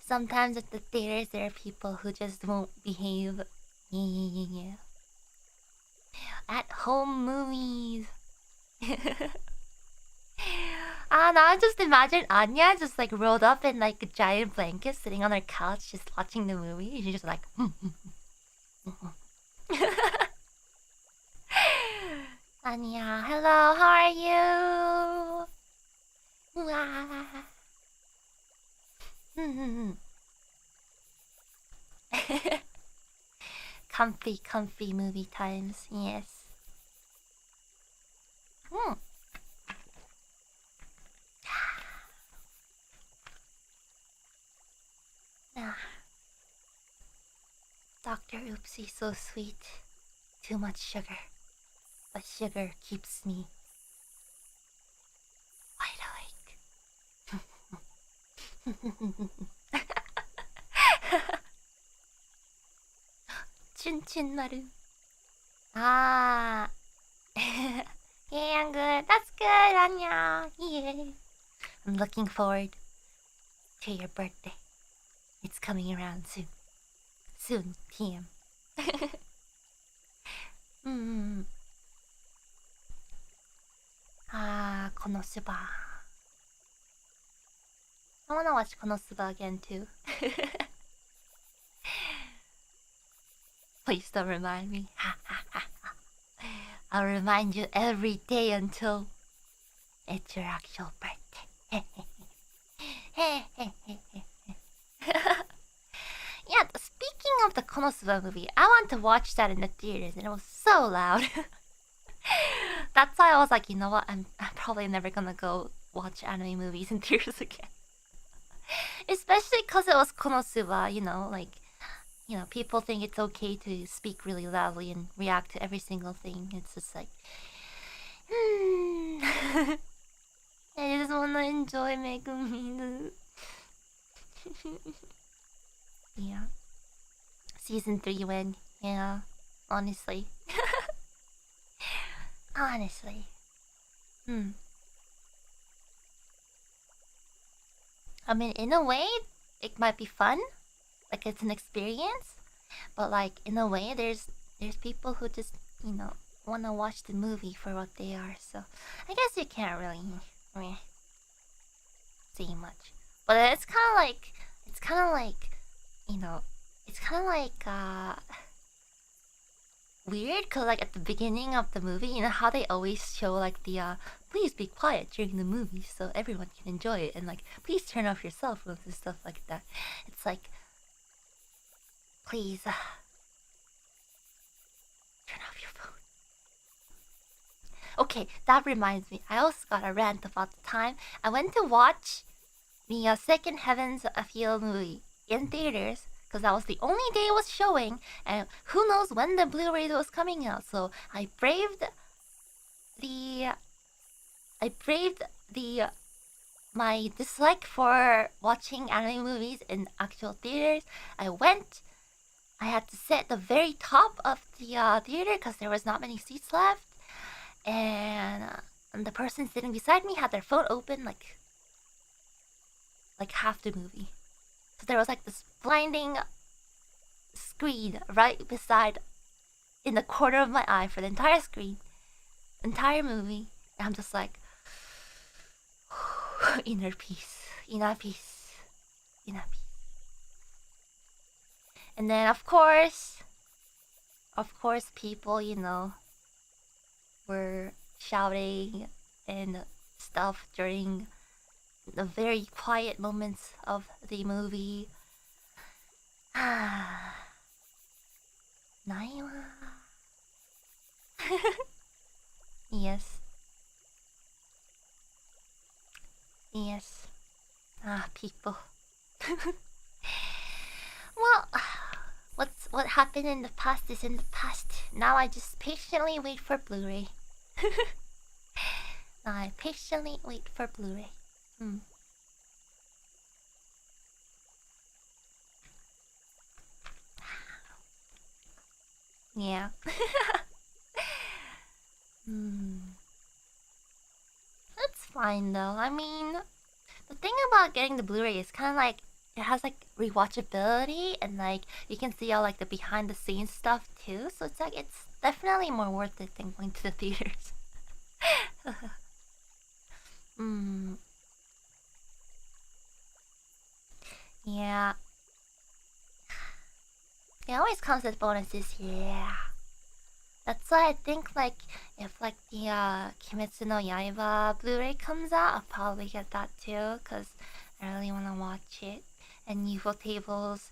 Sometimes at the theaters there are people who just won't behave. Yeah. At home movies. Now I just imagine Anya just like rolled up in like a giant blanket sitting on her couch just watching the movie. She's just like Anya, hello, how are you? Comfy movie times, yes. Dr. Oopsie, so sweet. Too much sugar. But sugar keeps me wide awake. Chun-chun-maru. Ah. Yeah, I'm good. That's good, Anya. Yeah. I'm looking forward to your birthday. It's coming around soon. Soon, TM. Konosuba. I wanna watch Konosuba again too. Please don't remind me. I'll remind you every day until it's your actual birthday. Yeah, speaking of the Konosuba movie, I want to watch that in the theaters and it was so loud. That's why I was like, you know what, I'm probably never gonna go watch anime movies in theaters again. Especially because it was Konosuba, you know, like, you know, people think it's okay to speak really loudly and react to every single thing. It's just like, I just wanna enjoy Megumi. Yeah. Season 3 win. Yeah. Honestly. Honestly. I mean, in a way, it might be fun. Like, it's an experience. But, like, in a way, there's people who just, you know, want to watch the movie for what they are. So, I guess you can't really see much. But it's kind of like, you know, it's kind of like, weird, cause like at the beginning of the movie, you know how they always show like the please be quiet during the movie so everyone can enjoy it, and like please turn off your cell phones and stuff like that. It's like, please turn off your phone. Okay, that reminds me. I also got a rant about the time I went to watch the Second Heavens Field movie in theaters. Because that was the only day it was showing, and who knows when the Blu-ray was coming out. So I braved my dislike for watching anime movies in actual theaters. I had to sit at the very top of the theater because there was not many seats left, and the person sitting beside me had their phone open like half the movie. So there was like this blinding screen right beside, in the corner of my eye for the entire screen, entire movie. And I'm just like, inner peace, inner peace, inner peace. And then of course, people, were shouting and stuff during the very quiet moments of the movie. Naiwa. Yes. Yes. People. Well, what happened in the past is in the past. Now I just patiently wait for Blu-ray. I patiently wait for Blu-ray. Yeah. That's fine though. I mean, the thing about getting the Blu-ray is kind of like it has like rewatchability and like you can see all like the behind the scenes stuff too. So it's like it's definitely more worth it than going to the theaters. Yeah. It always comes with bonuses, yeah. That's why I think like if like the Kimetsu no Yaiba Blu-ray comes out, I'll probably get that too, cause I really wanna watch it. And UFO Tables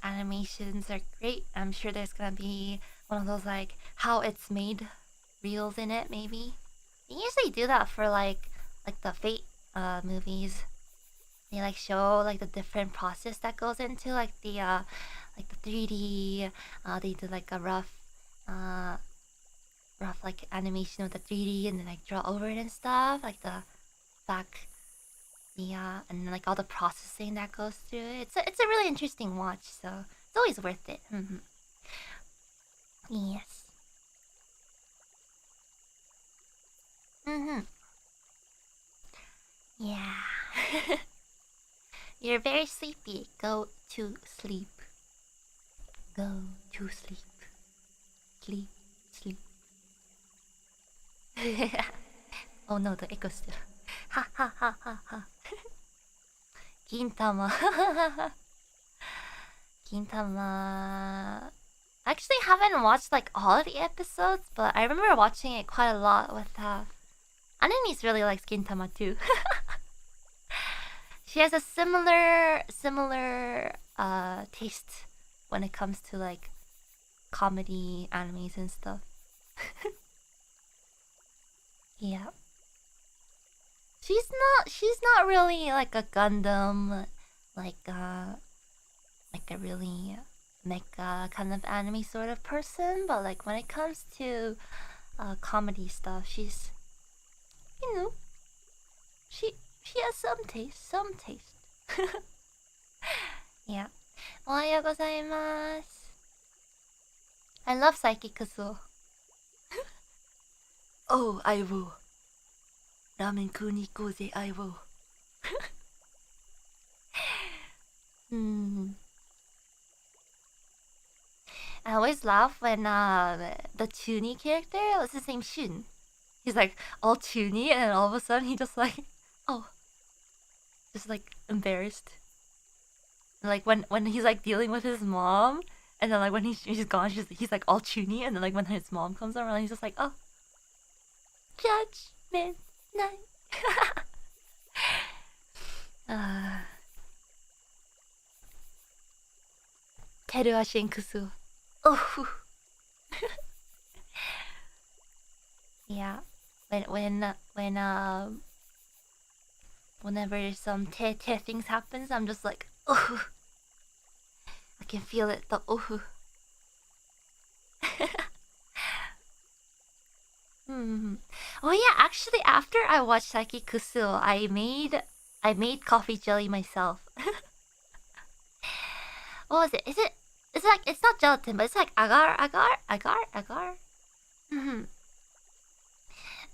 animations are great. I'm sure there's gonna be one of those like how it's made reels in it, maybe. They usually do that for like the Fate movies. They like show like the different process that goes into like the 3D. They do like a rough like animation of the 3D and then like draw over it and stuff, like the back, yeah, and then, like all the processing that goes through it. It's a really interesting watch, so it's always worth it. Yes. Yeah. You're very sleepy. Go to sleep. Go to sleep. Sleep, sleep. Oh no, the echo still. Ha ha ha ha ha. Gintama. Gintama. I actually haven't watched like all of the episodes, but I remember watching it quite a lot with Anani's really likes Gintama too. She has a similar taste when it comes to like comedy animes and stuff. Yeah. She's not really like a Gundam, like a really mecha kind of anime sort of person, but like when it comes to comedy stuff, she's, she has some taste. Yeah. Ohayou gozaimasu. I love Saiki Kusuo. Oh, I will. Ramen kuni koze, I will. I always laugh when the Chuni character, what's his name, Shun. He's like all Chuni, and then all of a sudden he just like, oh, just like embarrassed. Like when he's like dealing with his mom, and then like when she's gone, he's like all Chuni, and then like when his mom comes around, he's just like, oh, judgment night. Teruashin Kusuo. Oh. Yeah. Whenever some te things happens, I'm just like, oh. I can feel it. The oh. Oh yeah, actually, after I watched Saiki Kusuo, I made coffee jelly myself. What was it? It's like, it's not gelatin, but it's like agar.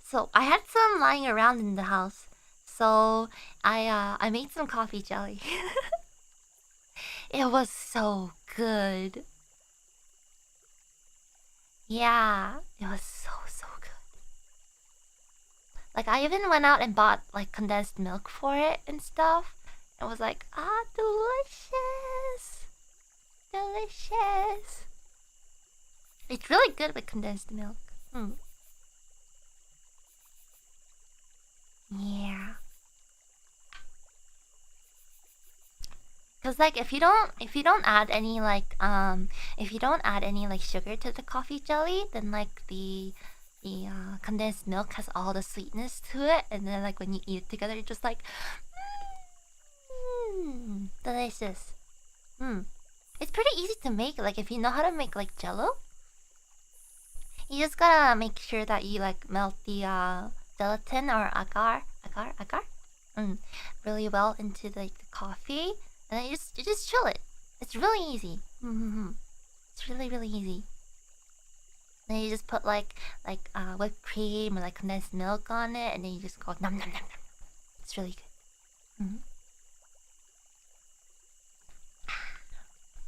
So I had some lying around in the house, so I made some coffee jelly. It was so good. Yeah, it was so good. Like I even went out and bought like condensed milk for it and stuff. It was like delicious. delicious. It's really good with condensed milk. Yeah. Cause like if you don't add any like sugar to the coffee jelly, then like the condensed milk has all the sweetness to it, and then like when you eat it together, you're just like, delicious. It's pretty easy to make. Like if you know how to make like Jello, you just gotta make sure that you like melt the gelatin or agar, really well into the coffee, and then you just chill it. It's really easy. It's really easy. Then you just put like whipped cream or like condensed milk on it, and then you just go nom nom nom nom. It's really good.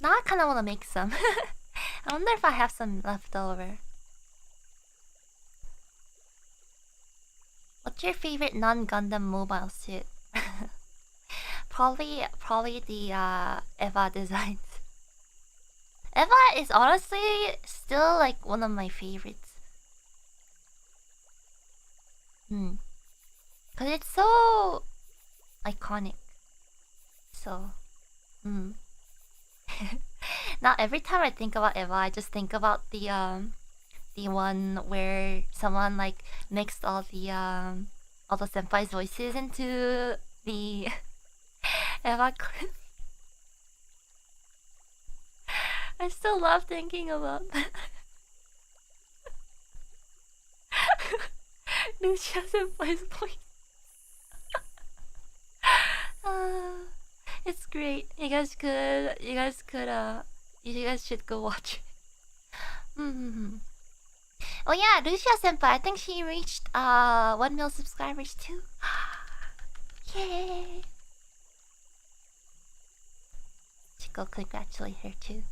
Now I kind of want to make some. I wonder if I have some left over. What's your favorite non-Gundam mobile suit? probably the Eva designs. Eva is honestly still like one of my favorites. Cause it's so iconic. So, now every time I think about Eva, I just think about the one where someone like mixed all the senpai's voices into the Eva clip. I still love thinking about that. Lucia senpai's voice. It's great. You guys should go watch it. Oh yeah, Lucia senpai. I think she reached 1 mil subscribers too. Yay! Should go congratulate her too.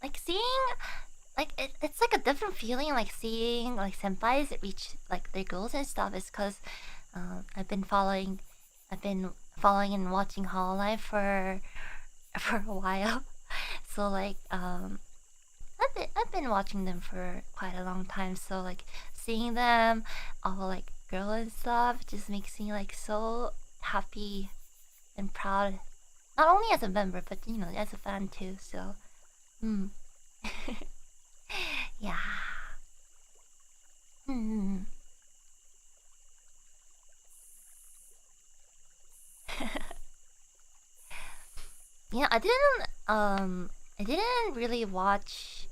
Like seeing, like it's like a different feeling. Like seeing like senpais reach like their goals and stuff. Is because I've been following and watching Hololive for a while. So like I've been watching them for quite a long time. So like seeing them all like grow and stuff just makes me like so happy and proud. Not only as a member, but you know, as a fan too. So, yeah. Yeah, I didn't really watch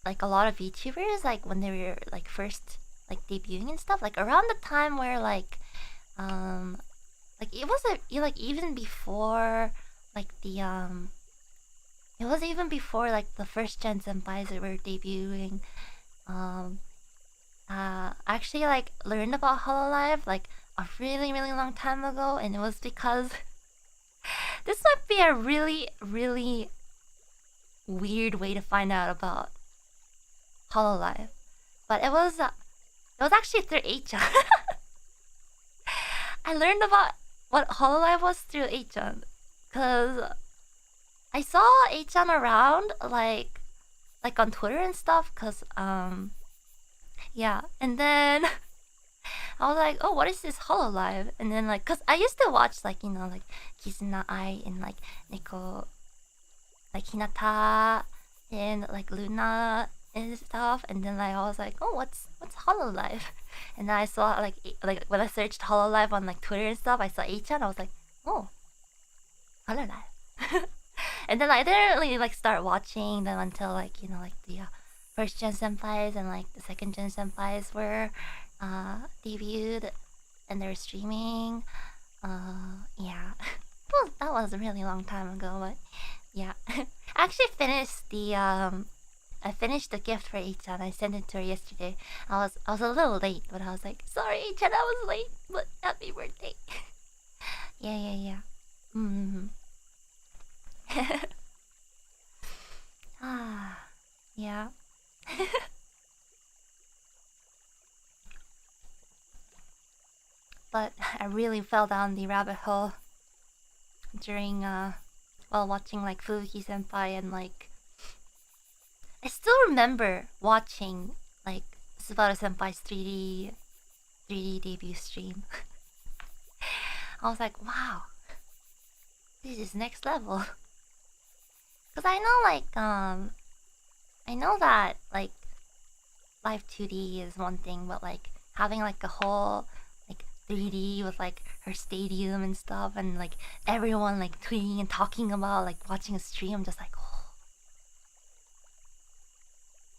like a lot of YouTubers like when they were like first like debuting and stuff. Like around the time where like it was like even before like the it was even before like the first gen senpais that were debuting. I actually like learned about Hololive like a really long time ago, and it was because this might be a really weird way to find out about Hololive, but it was actually through Achan. I learned about what Hololive was through Achan, cause I saw Achan around like on Twitter and stuff, cause yeah, and then I was like, oh, what is this Hololive? And then like, cause I used to watch like, you know, like Kizuna Ai and like Neko, like Hinata and like Luna and stuff. And then like I was like, oh, what's Hololive? And then I saw like when I searched Hololive on like Twitter and stuff, I saw Achan. I was like, oh, Hololive. And then I didn't really like start watching them until like, you know, like the first gen senpais and like the second gen senpais were debuted and they're streaming. Yeah. Well, that was a really long time ago, but yeah. I actually finished the I finished the gift for Achan. I sent it to her yesterday. I was a little late, but I was like, sorry Achan, I was late, but happy birthday. Yeah. Yeah. but I really fell down the rabbit hole during while watching like Fubuki Senpai, and like I still remember watching like Subaru Senpai's 3D debut stream. I was like, wow, this is next level. Cause I know that like live 2D is one thing, but like having like a whole like 3D with like her stadium and stuff, and like everyone like tweeting and talking about like watching a stream, I'm just like, oh,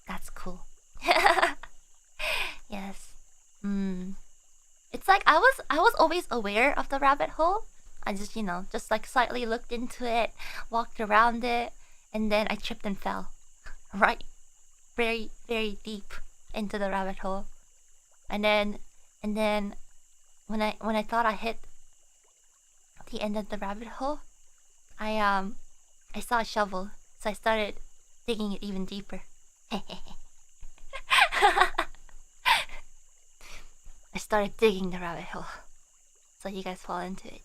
that's cool. Yes. It's like I was always aware of the rabbit hole. I just, just like slightly looked into it, walked around it, and then I tripped and fell. Right, very, very deep into the rabbit hole. And then when I thought I hit the end of the rabbit hole, I saw a shovel, so I started digging it even deeper. I started digging the rabbit hole, so you guys fall into it.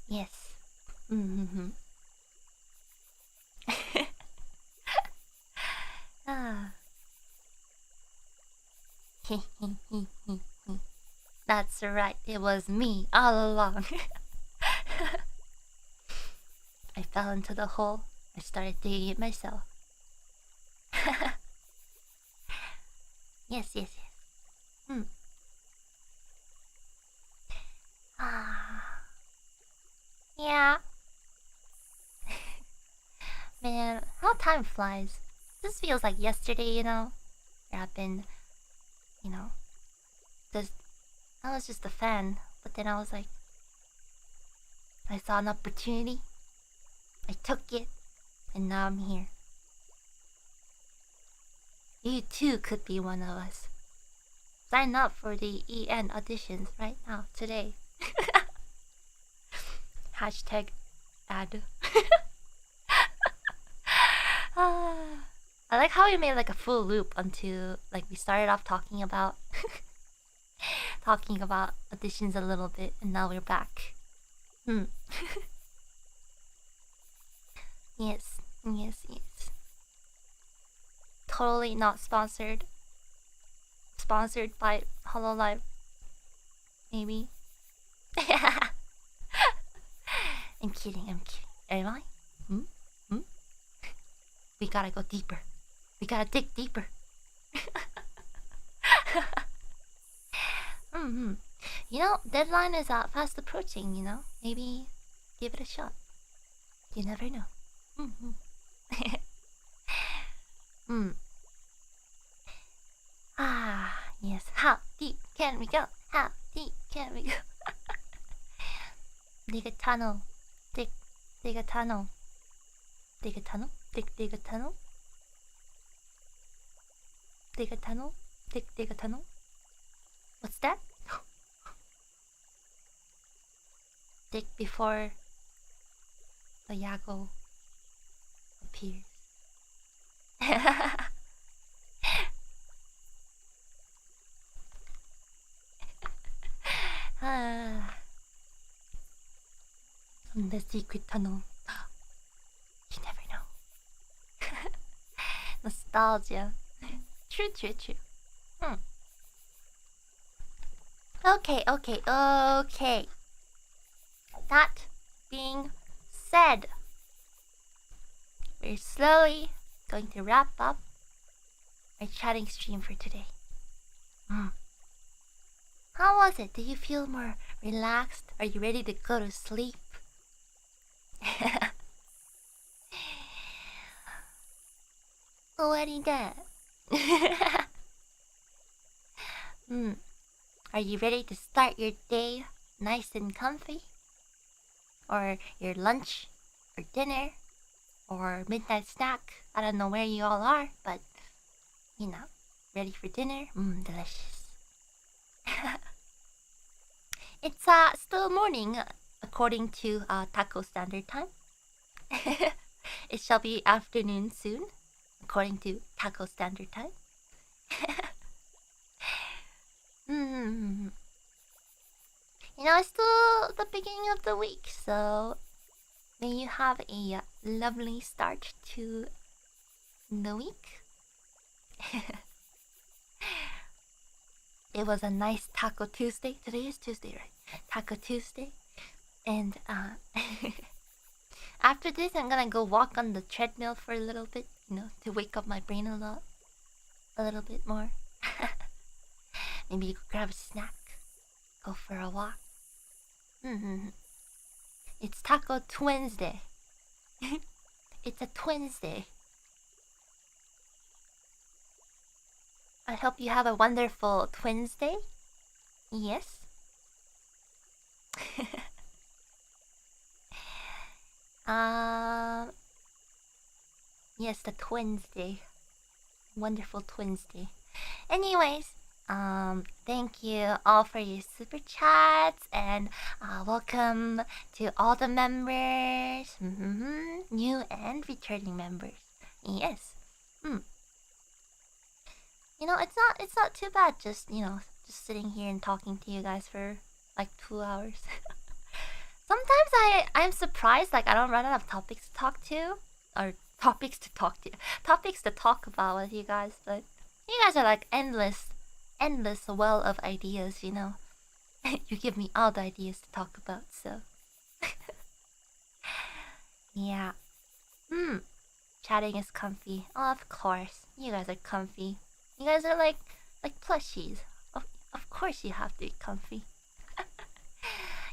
Yes. That's right, it was me all along. I fell into the hole. I started digging it myself. Yes. Yeah. Man, how time flies. This feels like yesterday, There have been, just I was just a fan, but then I was like, I saw an opportunity, I took it, and now I'm here. You too could be one of us. Sign up for the EN auditions right now, today. Hashtag ad. I like how we made like a full loop until like we started off talking about auditions a little bit, and now we're back. Yes. Totally not sponsored. Sponsored by Hololive, maybe. I'm kidding. Am I? We gotta go deeper. We gotta dig deeper. Deadline is fast approaching, Maybe give it a shot. You never know. Yes. How deep can we go? How deep can we go? Dig a tunnel. Dig a tunnel. Dig a tunnel. Dig a tunnel. Dig a tunnel. Dig a tunnel. What's that? Dig before the Yago appears. The secret tunnel. You never know. Nostalgia. True. Okay. That being said, we're slowly going to wrap up our chatting stream for today. How was it? Do you feel more relaxed? Are you ready to go to sleep? Already dead. Are you ready to start your day nice and comfy? Or your lunch, or dinner, or midnight snack? I don't know where you all are, but ready for dinner? Delicious. It's still morning according to Tako Standard Time. It shall be afternoon soon according to Tako Standard Time. You know, it's still the beginning of the week, so may you have a lovely start to the week. It was a nice Taco Tuesday. Today is Tuesday, right? Taco Tuesday. And after this, I'm gonna go walk on the treadmill for a little bit, you know, to wake up my brain a little bit more. Maybe you could grab a snack, go for a walk. It's Taco Wednesday. It's a Wednesday. I hope you have a wonderful Wednesday. Yes. Yes, the Wednesday. Wonderful Wednesday. Anyways, thank you all for your super chats and welcome to all the members, new and returning members. Yes. You know, it's not too bad. Just just sitting here and talking to you guys for like 2 hours. Sometimes I'm surprised, like I don't run out of topics to talk to, or topics to talk about with you guys. But you guys are like endless well of ideas. You know, you give me all the ideas to talk about. So yeah, chatting is comfy. Oh, of course, you guys are comfy. You guys are like plushies. Of course, you have to be comfy.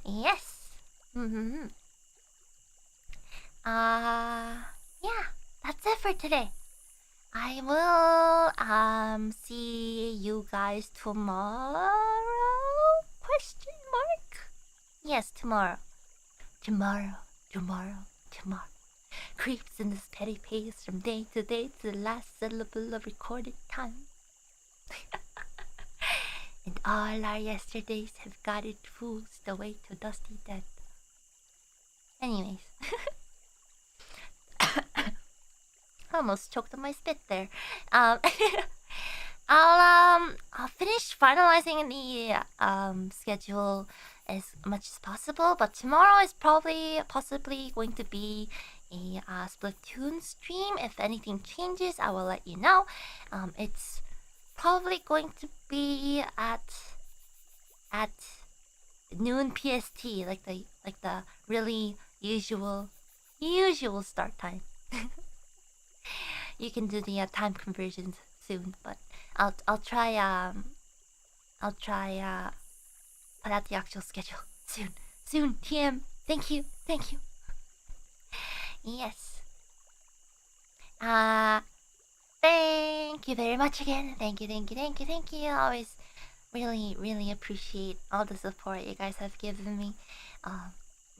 Yes. Yeah, that's it for today. I will see you guys tomorrow? Question mark? Yes, tomorrow. Tomorrow. Creeps in this petty pace from day to day to the last syllable of recorded time. And all our yesterdays have guided fools the way to dusty death. Anyways. I almost choked on my spit there. I'll finish finalizing the schedule as much as possible, but tomorrow is possibly going to be a Splatoon stream. If anything changes, I will let you know. It's probably going to be at noon PST, like the really usual start time. You can do the time conversions soon, but I'll try put out the actual schedule soon. TM. Thank you. Yes. Thank you very much again. Thank you. I always really appreciate all the support you guys have given me.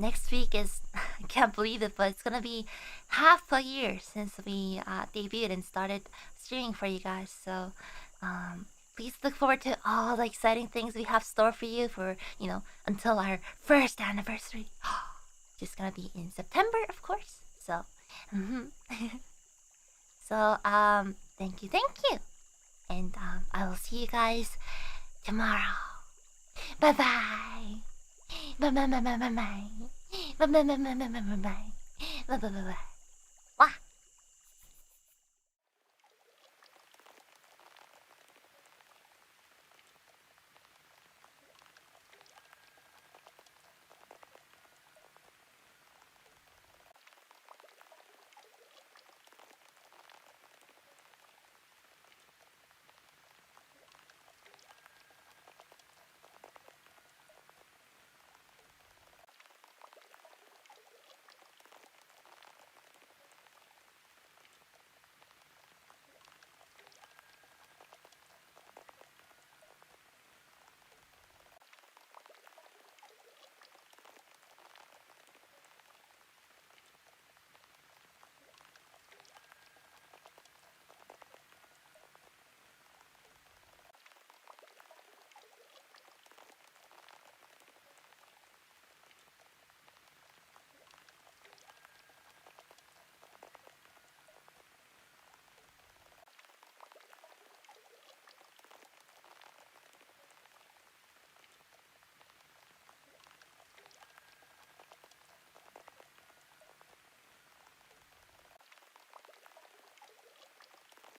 Next week is, I can't believe it, but it's gonna be half a year since we debuted and started streaming for you guys. So, please look forward to all the exciting things we have stored for you for, until our first anniversary. Just gonna be in September, of course. So, so, thank you. And, I will see you guys tomorrow. Bye. Bye.